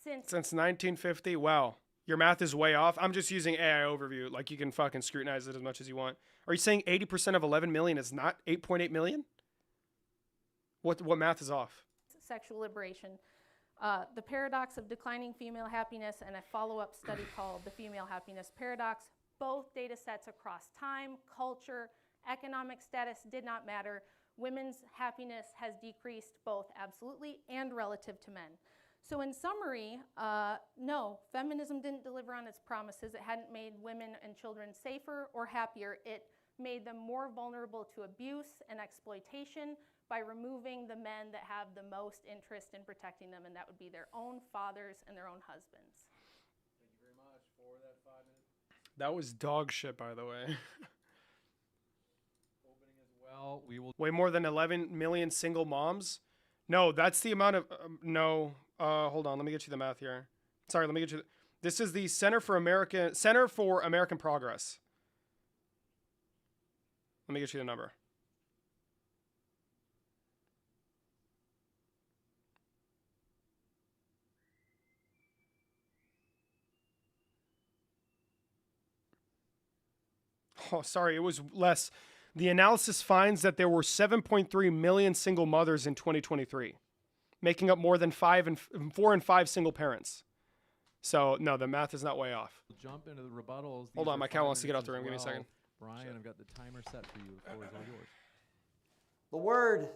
since 1950. Wow. Your math is way off. I'm just using AI overview. Like, you can fucking scrutinize it as much as you want. Are you saying 80% of 11 million is not 8.8 million? What math is off? Sexual liberation. The paradox of declining female happiness and a follow-up study called the female happiness paradox. Both data sets across time, culture, economic status did not matter. Women's happiness has decreased both absolutely and relative to men. So in summary, no, feminism didn't deliver on its promises. It hadn't made women and children safer or happier. It made them more vulnerable to abuse and exploitation by removing the men that have the most interest in protecting them, and that would be their own fathers and their own husbands. Thank you very much for that 5 minutes. That was dog shit, by the way. Opening as well. We will. Way more than 11 million single moms? No, that's the amount of... no. Hold on. Let me get you the math here. Sorry, let me get you... This is the Center for American Progress. Let me get you the number. Oh, sorry, it was less. The analysis finds that there were 7.3 million single mothers in 2023, making up more than 4 and 5 single parents. So, no, the math is not way off. We'll jump into the rebuttals. Hold on, my cat wants to get out the room. Give me a second. Brian, I've got the timer set for you. The floor is all yours. The word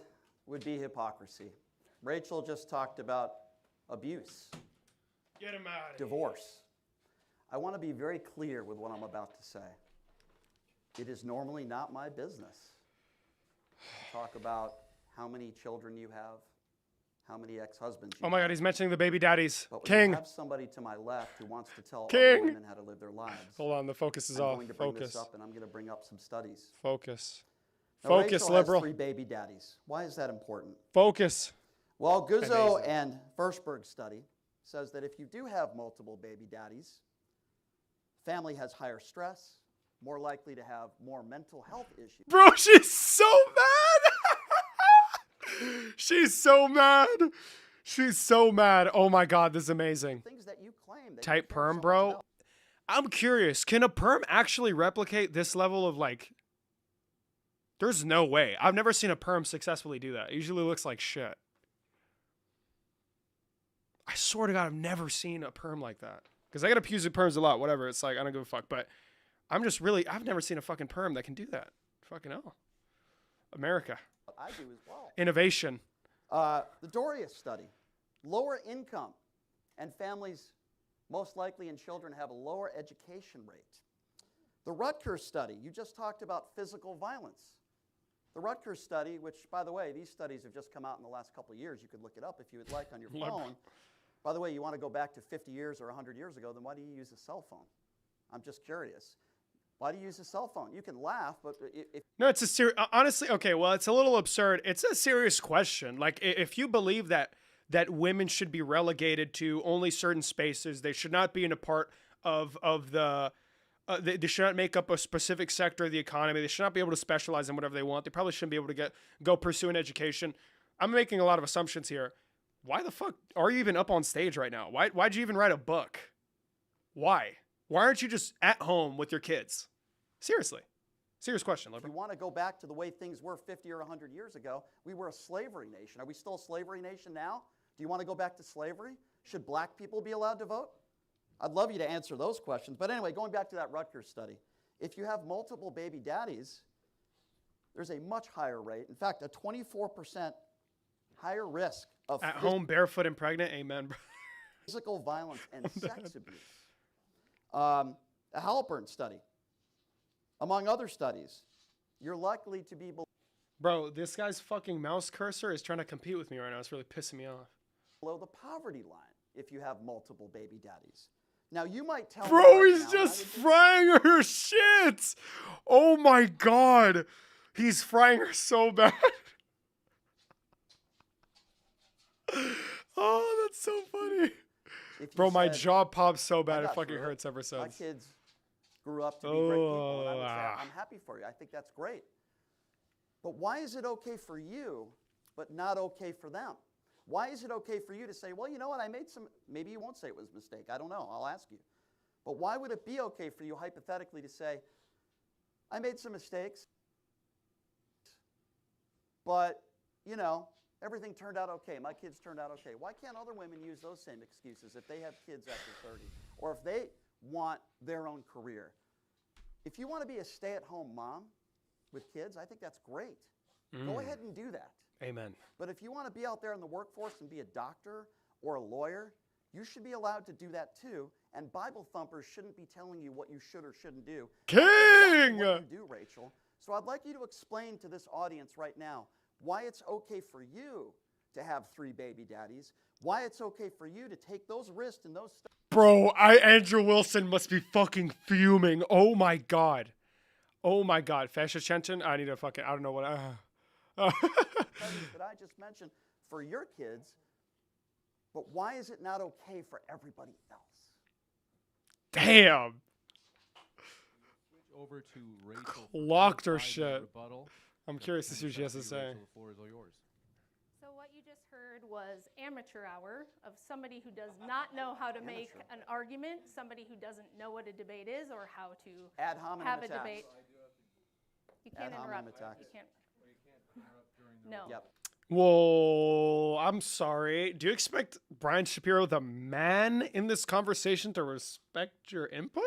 would be hypocrisy. Rachel just talked about abuse. Get him out of divorce. I want to be very clear with what I'm about to say. It is normally not my business to talk about how many children you have, how many ex-husbands you Oh my have. God, he's mentioning the baby daddies. But when King. you have somebody to my left who wants to tell King. other women how to live their lives. Hold on, the focus is I'm off. going to bring Focus. this up, and I'm going to bring up some studies. Focus. Now, Focus, Rachel liberal. has 3 baby daddies. Why is that important? Focus. Well, Guzzo Amazing. and Firstberg study says that if you do have multiple baby daddies, family has higher stress, more likely to have more mental health issues. Bro, she's so mad. She's so mad. She's so mad. Oh my God, this is amazing. Things that you claim that Tight perm, bro. I'm curious, can a perm actually replicate this level of like, there's no way. I've never seen a perm successfully do that. It usually looks like shit. I swear to God, I've never seen a perm like that. Because I got to use perms a lot, whatever. It's like, I don't give a fuck. But I'm just really, I've never seen a fucking perm that can do that. Fucking hell. America. I do as well. Innovation. The Dorius study. Lower income and families most likely in children have a lower education rate. The Rutgers study. You just talked about physical violence. The Rutgers study, which, by the way, these studies have just come out in the last couple of years. You could look it up if you would like on your phone. By the way, you want to go back to 50 years or 100 years ago, then why do you use a cell phone? I'm just curious. Why do you use a cell phone? You can laugh, but if... No, it's a serious... Honestly, okay, well, it's a little absurd. It's a serious question. Like, if you believe that women should be relegated to only certain spaces, they should not be in a part of the... They should not make up a specific sector of the economy. They should not be able to specialize in whatever they want. They probably shouldn't be able to go pursue an education. I'm making a lot of assumptions here. Why the fuck are you even up on stage right now? Why'd you even write a book? Why? Why aren't you just at home with your kids? Seriously. Serious question, If you want to go back to the way things were 50 or 100 years ago, we were a slavery nation. Are we still a slavery nation now? Do you want to go back to slavery? Should black people be allowed to vote? I'd love you to answer those questions. But anyway, going back to that Rutgers study, if you have multiple baby daddies, there's a much higher rate. In fact, a 24% higher risk of at home, barefoot and pregnant. Amen, bro. Physical violence and sex abuse. A Halpern study, among other studies, you're likely to be Bro, this guy's fucking mouse cursor is trying to compete with me right now. It's really pissing me off. below the poverty line if you have multiple baby daddies. Now, you might tell Bro, me right he's now, just frying her shit. Oh my God. He's frying her so bad. Oh, that's so funny. Bro, my jaw pops so bad. It fucking hurts ever since. My kids grew up to be great people, and I would say, I'm happy for you. I think that's great. But why is it okay for you, but not okay for them? Why is it okay for you to say, well, you know what, I made some, maybe you won't say it was a mistake. I don't know. I'll ask you. But why would it be okay for you, hypothetically, to say, I made some mistakes, but, you know, everything turned out okay. My kids turned out okay. Why can't other women use those same excuses if they have kids after 30? Or if they want their own career? If you want to be a stay-at-home mom with kids, I think that's great. Go ahead and do that. Amen. But if you want to be out there in the workforce and be a doctor or a lawyer, you should be allowed to do that too. And Bible thumpers shouldn't be telling you what you should or shouldn't do. King! What you do, Rachel. So I'd like you to explain to this audience right now why it's okay for you to have 3 baby daddies, why it's okay for you to take those risks and those steps. Bro, Andrew Wilson must be fucking fuming. Oh my God. Oh my God. Fascist Chenchin? I need to fucking, I don't know what. That I just mentioned for your kids, but why is it not okay for everybody else? Damn. Switch over to Rachel. Locked her for shit. rebuttal. I'm curious to see what she has to say. Rachel, the floor is all yours. So what you just heard was amateur hour of somebody who does not know how to make an argument, somebody who doesn't know what a debate is or how to Ad hominem have a attacks. debate. You can't Ad hominem interrupt. attacks. You can't. No. Yep. Whoa, I'm sorry. Do you expect Brian Shapiro, the man in this conversation, to respect your input?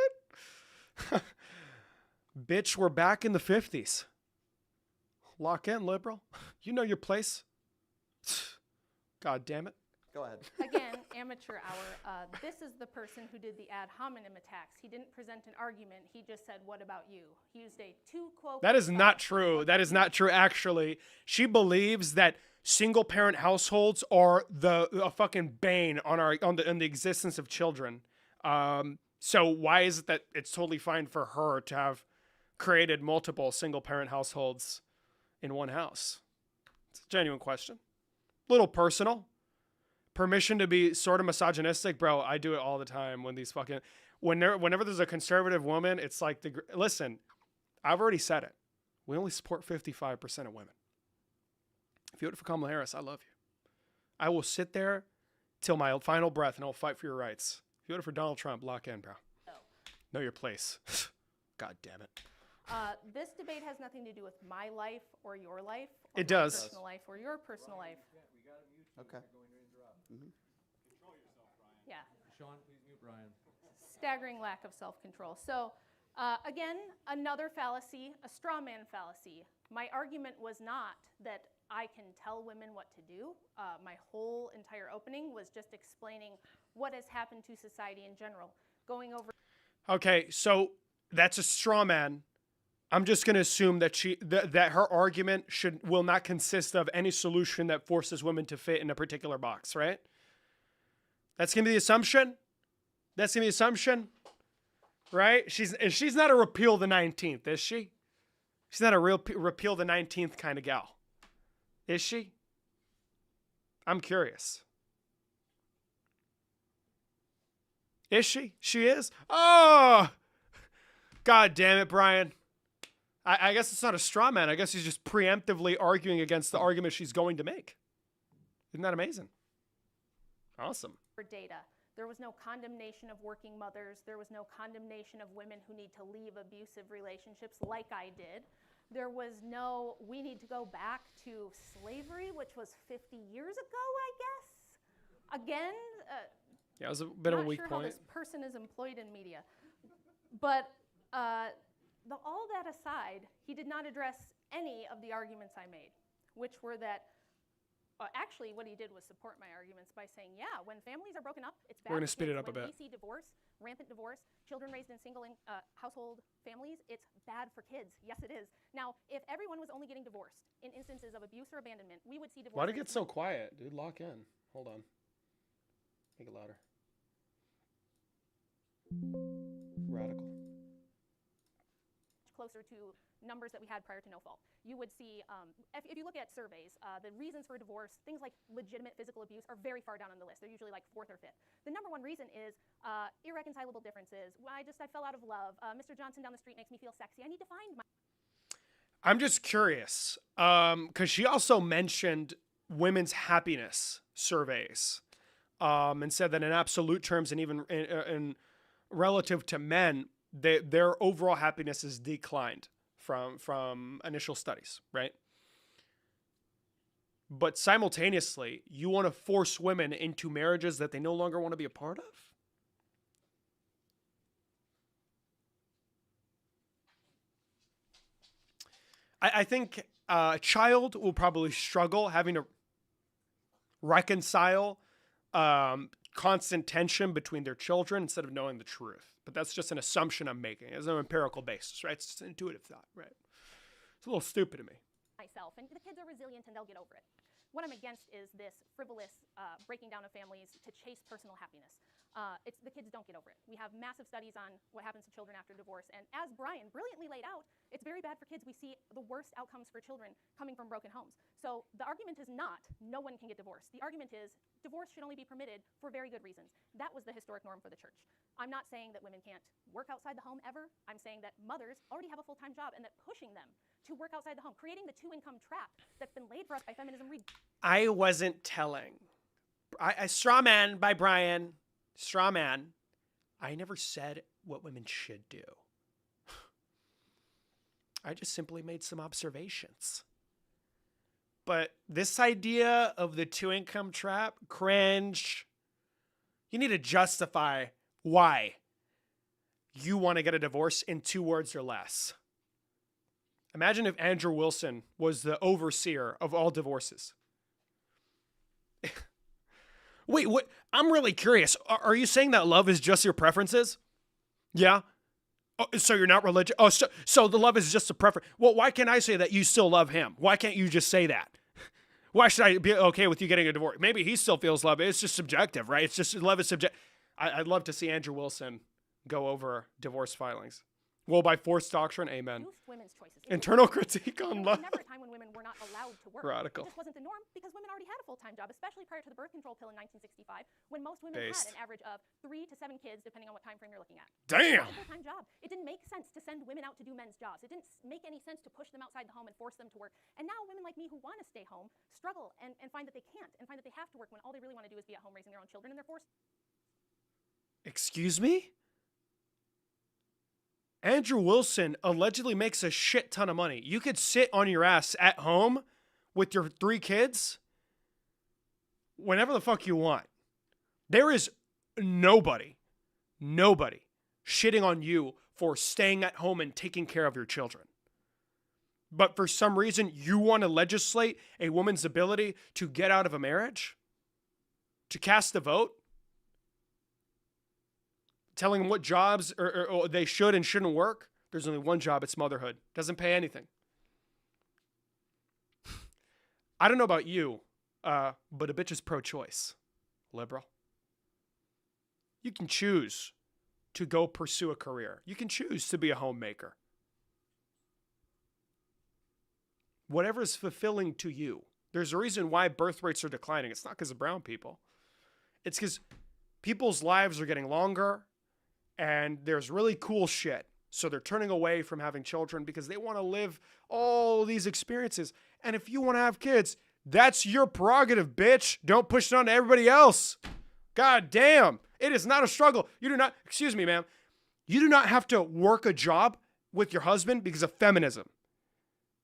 Bitch, we're back in the 50s. Lock in, liberal. You know your place. God damn it. Go ahead. Again, amateur hour. This is the person who did the ad hominem attacks. He didn't present an argument. He just said, what about you? He used a two-quote. That is not true. That is not true, actually. She believes that single-parent households are a fucking bane on the existence of children. So why is it that it's totally fine for her to have created multiple single-parent households in one house? It's a genuine question. Little personal. Permission to be sort of misogynistic, bro. I do it all the time when these fucking whenever there's a conservative woman, it's like listen. I've already said it. We only support 55% of women. If you vote for Kamala Harris, I love you. I will sit there till my final breath and I'll fight for your rights. If you vote for Donald Trump, lock in, bro. Know your place. God damn it. This debate has nothing to do with my life or your life. Or It my does. Personal life or your personal life. Okay. Yeah. Sean, please mute Brian. Staggering lack of self-control. So, again, another fallacy, a straw man fallacy. My argument was not that I can tell women what to do. My whole entire opening was just explaining what has happened to society in general. Going over. Okay, so that's a straw man. I'm just going to assume that that her argument will not consist of any solution that forces women to fit in a particular box, right? That's going to be the assumption. That's going to be the assumption, right? She's not a repeal the 19th, is she? She's not a real repeal the 19th kind of gal, is she? I'm curious. Is she? She is? Oh! God damn it, Brian. I guess it's not a straw man. I guess he's just preemptively arguing against the argument she's going to make. Isn't that amazing? Awesome. For data. There was no condemnation of working mothers. There was no condemnation of women who need to leave abusive relationships like I did. There was no, we need to go back to slavery, which was 50 years ago, I guess. Again, yeah, it was a bit of a weak not point. sure how this person is employed in media. But all that aside, he did not address any of the arguments I made, which were that, actually what he did was support my arguments by saying, yeah, when families are broken up, it's bad. We're going to for speed kids. it up a When bit. we see divorce, rampant divorce, children raised in single household families, it's bad for kids. Yes, it is. Now, if everyone was only getting divorced in instances of abuse or abandonment, we would see divorce. Why'd it get so quiet? Dude, lock in. Hold on. Make it louder. Radical. Closer to numbers that we had prior to no fault. You would see, if you look at surveys, the reasons for divorce, things like legitimate physical abuse are very far down on the list. They're usually like 4th or 5th. The number one reason is irreconcilable differences. I fell out of love. Mr. Johnson down the street makes me feel sexy. I need to find my. I'm just curious, because she also mentioned women's happiness surveys, and said that in absolute terms and even in relative to men, their overall happiness has declined from initial studies, right? But simultaneously, you want to force women into marriages that they no longer want to be a part of? I think a child will probably struggle having to reconcile constant tension between their children instead of knowing the truth. But that's just an assumption I'm making. There's no empirical basis, right? It's just an intuitive thought, right? It's a little stupid to me. Myself, and the kids are resilient and they'll get over it. What I'm against is this frivolous breaking down of families to chase personal happiness. The kids don't get over it. We have massive studies on what happens to children after divorce, and as Brian brilliantly laid out, it's very bad for kids. We see the worst outcomes for children coming from broken homes. So the argument is not no one can get divorced. The argument is divorce should only be permitted for very good reasons. That was the historic norm for the church. I'm not saying that women can't work outside the home ever. I'm saying that mothers already have a full-time job and that pushing them to work outside the home, creating the two-income trap that's been laid for us by feminism. I wasn't telling. I straw man by Brian. Straw man. I never said what women should do. I just simply made some observations. But this idea of the two-income trap, cringe. You need to justify why you want to get a divorce in 2 words or less. Imagine if Andrew Wilson was the overseer of all divorces. Wait, what? I'm really curious. Are you saying that love is just your preferences? Yeah? Oh, so you're not religious? Oh, so the love is just a preference. Well, why can't I say that you still love him? Why can't you just say that? Why should I be okay with you getting a divorce? Maybe he still feels love. It's just subjective, right? It's just love is subjective. I'd love to see Andrew Wilson go over divorce filings. Well, by forced doctrine, amen. Women's choices. Internal critique on love. There was never a time when women were not allowed to work. Radical. It just wasn't the norm because women already had a full-time job, especially prior to the birth control pill in 1965, when most women Based. had an average of 3 to 7 kids, depending on what time frame you're looking at. Damn. It was a full-time job. It didn't make sense to send women out to do men's jobs. It didn't make any sense to push them outside the home and force them to work. And now women like me who want to stay home struggle and find that they can't and find that they have to work when all they really want to do is be at home raising their own children, and they're forced. Excuse me? Andrew Wilson allegedly makes a shit ton of money. You could sit on your ass at home with your 3 kids whenever the fuck you want. There is nobody shitting on you for staying at home and taking care of your children. But for some reason, you want to legislate a woman's ability to get out of a marriage? To cast a vote? Telling them what jobs or they should and shouldn't work? There's only one job, it's motherhood. Doesn't pay anything. I don't know about you, but a bitch is pro-choice. Liberal. You can choose to go pursue a career. You can choose to be a homemaker. Whatever is fulfilling to you. There's a reason why birth rates are declining. It's not because of brown people. It's because people's lives are getting longer and there's really cool shit. So they're turning away from having children because they want to live all these experiences. And if you want to have kids, that's your prerogative, bitch. Don't push it on to everybody else. God damn. It is not a struggle. You do not, excuse me, ma'am. You do not have to work a job with your husband because of feminism.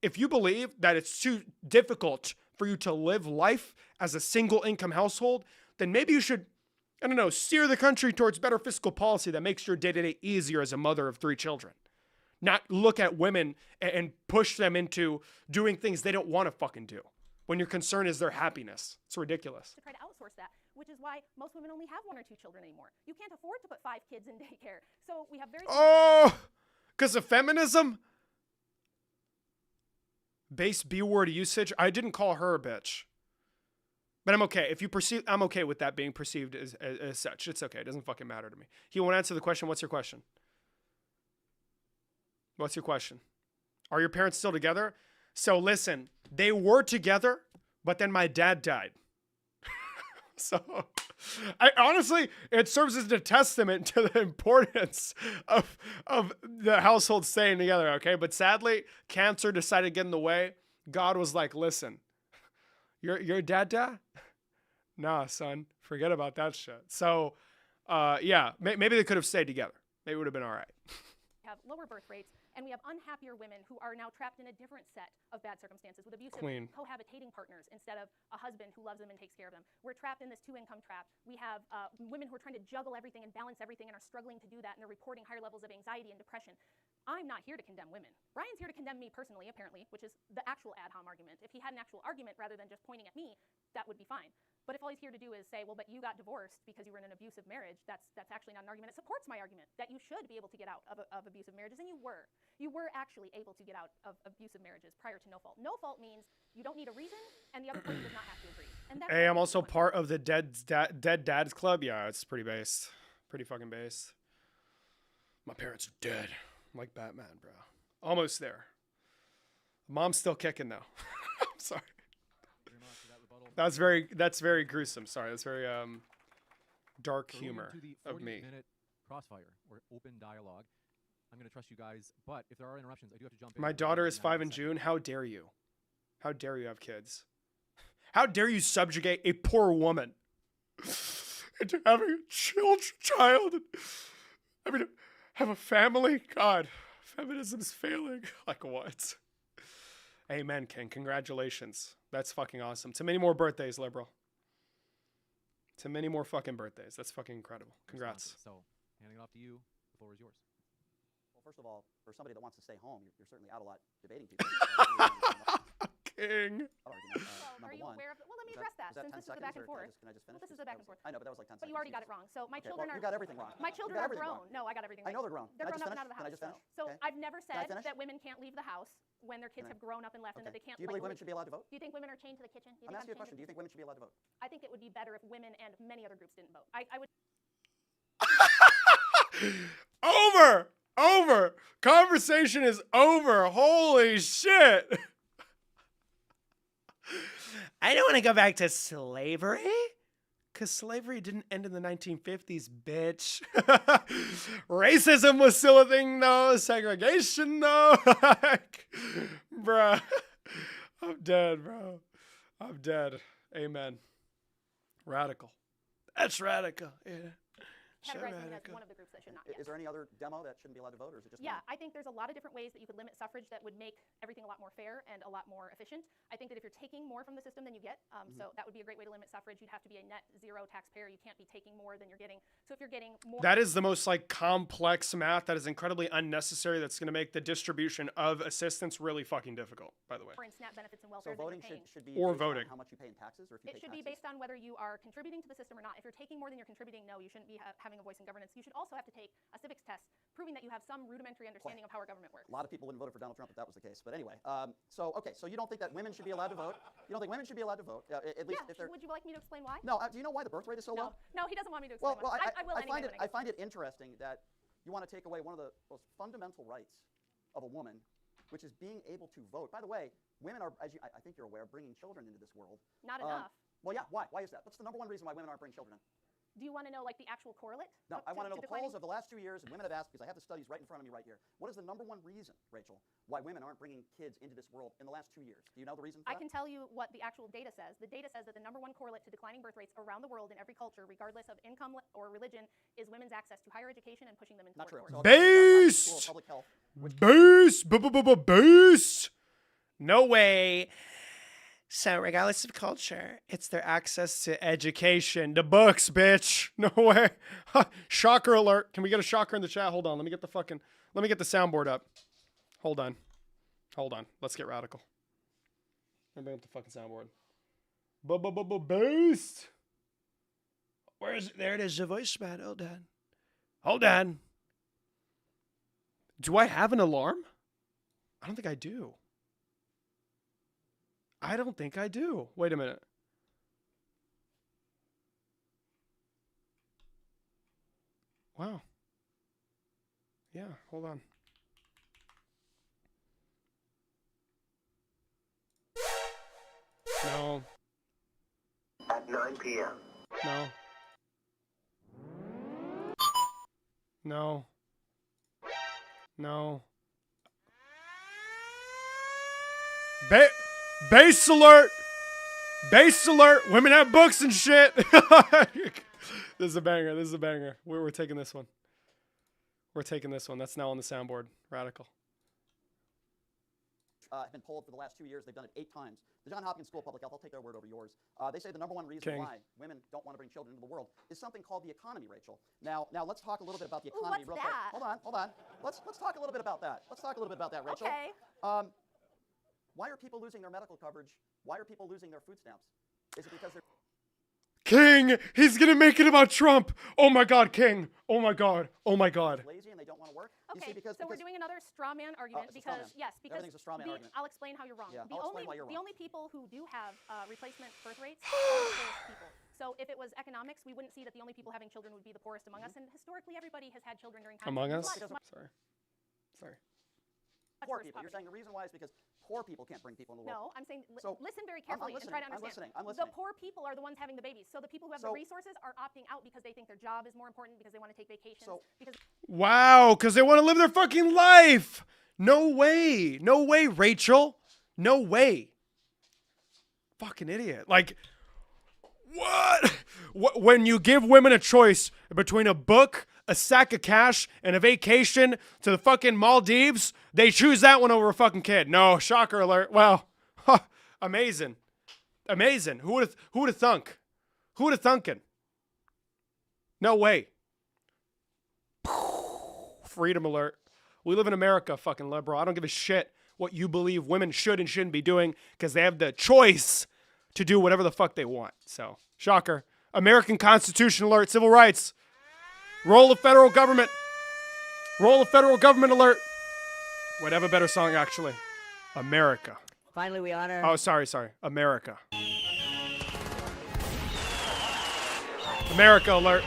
If you believe that it's too difficult for you to live life as a single income household, then maybe you should, I don't know, steer the country towards better fiscal policy that makes your day-to-day easier as a mother of 3 children. Not look at women and push them into doing things they don't want to fucking do when your concern is their happiness. It's ridiculous. To try to outsource that, which is why most women only have 1 or 2 children anymore. You can't afford to put 5 kids in daycare. So we have very... Oh, because of feminism? Base B-word usage. I didn't call her a bitch. But I'm okay. If you perceive, I'm okay with that being perceived as such. It's okay. It doesn't fucking matter to me. You won't answer the question. What's your question? What's your question? Are your parents still together? So listen, they were together, but then my dad died. So I honestly, it serves as a testament to the importance of the household staying together, okay? But sadly, cancer decided to get in the way. God was like, listen, your dad died? Nah, son, forget about that shit. So, yeah, maybe they could have stayed together. Maybe it would have been all right. Have lower birth rates, and we have unhappier women who are now trapped in a different set of bad circumstances with abusive cohabitating partners instead of a husband who loves them and takes care of them. We're trapped in this 2-income trap. We have women who are trying to juggle everything and balance everything and are struggling to do that, and they're reporting higher levels of anxiety and depression. I'm not here to condemn women. Brian's here to condemn me personally, apparently, which is the actual ad hom argument. If he had an actual argument rather than just pointing at me, that would be fine. But if all he's here to do is say, well, but you got divorced because you were in an abusive marriage, that's actually not an argument. It supports my argument that you should be able to get out of abusive marriages, and you were. You were actually able to get out of abusive marriages prior to no fault. No fault means you don't need a reason, and the other party does not have to agree. And that's hey, I'm also part of the Dead Dads Club. Yeah, it's pretty based. Pretty fucking based. My parents are dead. I'm like Batman, bro. Almost there. Mom's still kicking though. I'm sorry. That's very gruesome. Sorry, that's very dark humor of me. 40-minute crossfire or open dialogue. I'm going to trust you guys, but if there are interruptions, I do have to jump in. My daughter is 5 in June. How dare you? How dare you have kids? How dare you subjugate a poor woman into having a child? I mean, have a family? God, feminism's failing. Like what? Amen, King. Congratulations. That's fucking awesome. To many more birthdays, liberal. To many more fucking birthdays. That's fucking incredible. Congrats. So, handing it off to you. The floor is yours. Well, first of all, for somebody that wants to stay home, you're certainly out a lot debating people. King. Are you aware of it? Well, let me address that since this is a back and forth. Can I just finish? Well, this is a back and forth. I know, but that was like 10 seconds. But you already got it wrong. So my children are. You got everything wrong. My children are grown. No, I got everything right. I know they're grown. They're Can grown I up just and out of the finish? house. Can I just finish? So Okay. I've never Can I said finish? that women can't leave the house when their kids have grown up and left and that they can't. Do you believe women should be allowed to vote? Do you think women are chained to the kitchen? I'm asking you a question. Do you think women should be allowed to vote? I think it would be better if women and many other groups didn't vote. I would. Over. Conversation is over. Holy shit. I don't want to go back to slavery. Because slavery didn't end in the 1950s, bitch. Racism was still a thing, though. Segregation, though. Bruh. I'm dead, bro. I'm dead. Amen. Radical. That's radical. Yeah. categorize women as one of the groups that should not. Is there any other demo that shouldn't be allowed to vote, or is it just Yeah, I think there's a lot of different ways that you could limit suffrage that would make everything a lot more fair and a lot more efficient. I think that if you're taking more from the system than you get, so that would be a great way to limit suffrage. You'd have to be a net zero taxpayer. You can't be taking more than you're getting. So if you're getting more, that is the most like complex math that is incredibly unnecessary. That's going to make the distribution of assistance really fucking difficult. By the way, in SNAP benefits and welfare, so voting that you're paying. should be or based on voting. how much you pay in taxes, or if you It pay should be taxes? based on whether you are contributing to the system or not. If you're taking more than you're contributing, no, you shouldn't be having a voice in governance. You should also have to take a civics test, proving that you have some rudimentary understanding of how our government works. A lot of people wouldn't vote for Donald Trump if that was the case. But anyway, so you don't think that women should be allowed to vote? You don't think women should be allowed to vote? At least if they're. Would you like me to explain why? No. Do you know why the birth rate is so low? No, he doesn't want me to explain Well, why. I will anyway. I find it interesting that you want to take away one of the most fundamental rights of a woman, which is being able to vote. By the way, women are, as I think you're aware, bringing children into this world. Not enough. Well, yeah. Why? Why is that? What's the number one reason why women aren't bringing children in? Do you want to know like the actual correlate? No, I want to know the declining? polls of the last 2 years, and women have asked, because I have the studies right in front of me right here. What is the number one reason, Rachel, why women aren't bringing kids into this world in the last 2 years? Do you know the reason for I that? can tell you what the actual data says. The data says that the number one correlate to declining birth rates around the world in every culture, regardless of income or religion, is women's access to higher education and pushing them into Not true. workforce. Based. Based. Based. No way. So regardless of culture, it's their access to education, the books, bitch. No way. Shocker alert. Can we get a shocker in the chat? Hold on. Let me get the soundboard up. Hold on. Let's get radical. Let me bring up the fucking soundboard. Boost. Where is it? There it is. The voice man. Hold on. Do I have an alarm? I don't think I do. Wait a minute. Wow. Yeah, hold on. No. At 9 p.m. No. No. No. Base alert! Base alert! Women have books and shit! This is a banger. We're taking this one. That's now on the soundboard. Radical. Have been polled for the last 2 years. They've done it 8 times. The Johns Hopkins School of Public Health, I'll take their word over yours. They say the number one reason why women don't want to bring children into the world is something called the economy, Rachel. Now let's talk a little bit about the economy real quick. Hold on. Let's talk a little bit about that. Rachel. Okay. Why are people losing their medical coverage? Why are people losing their food stamps? Is it because they're King! He's gonna make it about Trump! Oh my god, King! Oh my god. lazy and they don't want to work? Okay, so we're doing another straw man argument it's a straw because man. because Everything's a straw man argument. I'll explain how you're wrong. Yeah, the I'll explain why you're the wrong. only people who do have replacement birth rates are the poorest people. So if it was economics, we wouldn't see that the only people having children would be the poorest among us. And historically, everybody has had children during times Among us? Sorry. Poor people. You're saying the reason why is because poor people can't bring people into the world. No, I'm saying So, listen very I'm carefully and try to understand. I'm listening. The poor people are the ones having the babies. So the people who have the resources are opting out because they think their job is more important, because they want to take vacations. Because Wow, because they want to live their fucking life! No way, Rachel. No way. Fucking idiot. Like, what? When you give women a choice between a book, a sack of cash, and a vacation to the fucking Maldives, they choose that one over a fucking kid. No, shocker alert. Well, amazing. Who would have thunk? Who would have thunkin'? No way. Freedom alert. We live in America, fucking liberal. I don't give a shit what you believe women should and shouldn't be doing, because they have the choice to do whatever the fuck they want. So, shocker. American Constitution alert. Civil rights. Roll the federal government. Alert. Wait, I have a better song, actually. America. Finally, we honor. Oh, sorry. America. America alert.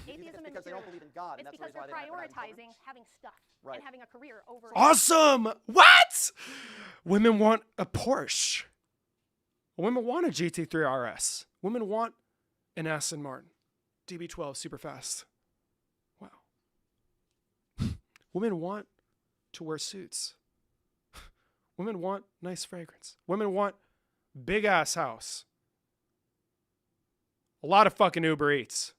Atheism because they don't believe in God. It's because they're prioritizing having stuff and having a career over. Awesome. What? Women want a Porsche. Women want a GT3 RS. Women want an Aston Martin DB12 super fast. Wow. Women want to wear suits. Women want nice fragrance. Women want big ass house. A lot of fucking Uber Eats.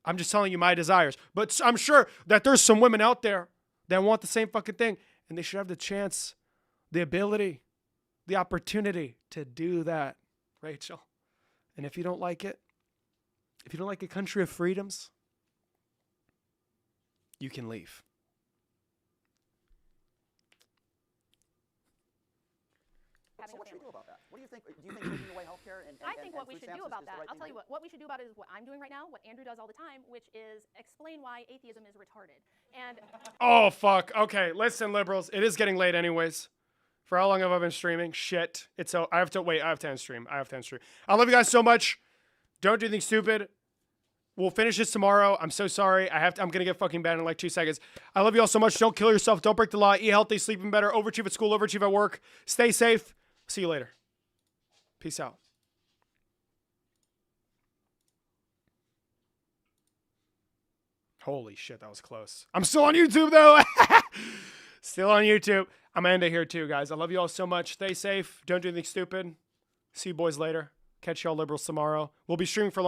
I'm just telling you my desires. But I'm sure that there's some women out there that want the same fucking thing. And they should have the chance, the ability, the opportunity to do that, Rachel. And if you don't like it, if you don't like a country of freedoms, you can leave. So what should we do about that? What do you think? Do you think taking away healthcare and I think what we food should do stamps about is the that, right I'll thing tell to you what we should do about it is what I'm doing right now, what Andrew does all the time, which is explain why atheism is retarded. And Oh, fuck. Okay, listen, liberals. It is getting late anyways. For how long have I been streaming? Shit. It's so I have to end stream. I love you guys so much. Don't do anything stupid. We'll finish this tomorrow. I'm so sorry. I'm going to get fucking banned in like 2 seconds. I love you all so much. Don't kill yourself. Don't break the law. Eat healthy, sleeping better. Overachieve at school, overachieve at work. Stay safe. See you later. Peace out. Holy shit, that was close. I'm still on YouTube, though. Still on YouTube. I'm going to end it here, too, guys. I love you all so much. Stay safe. Don't do anything stupid. See you boys later. Catch y'all liberals tomorrow. We'll be streaming for long.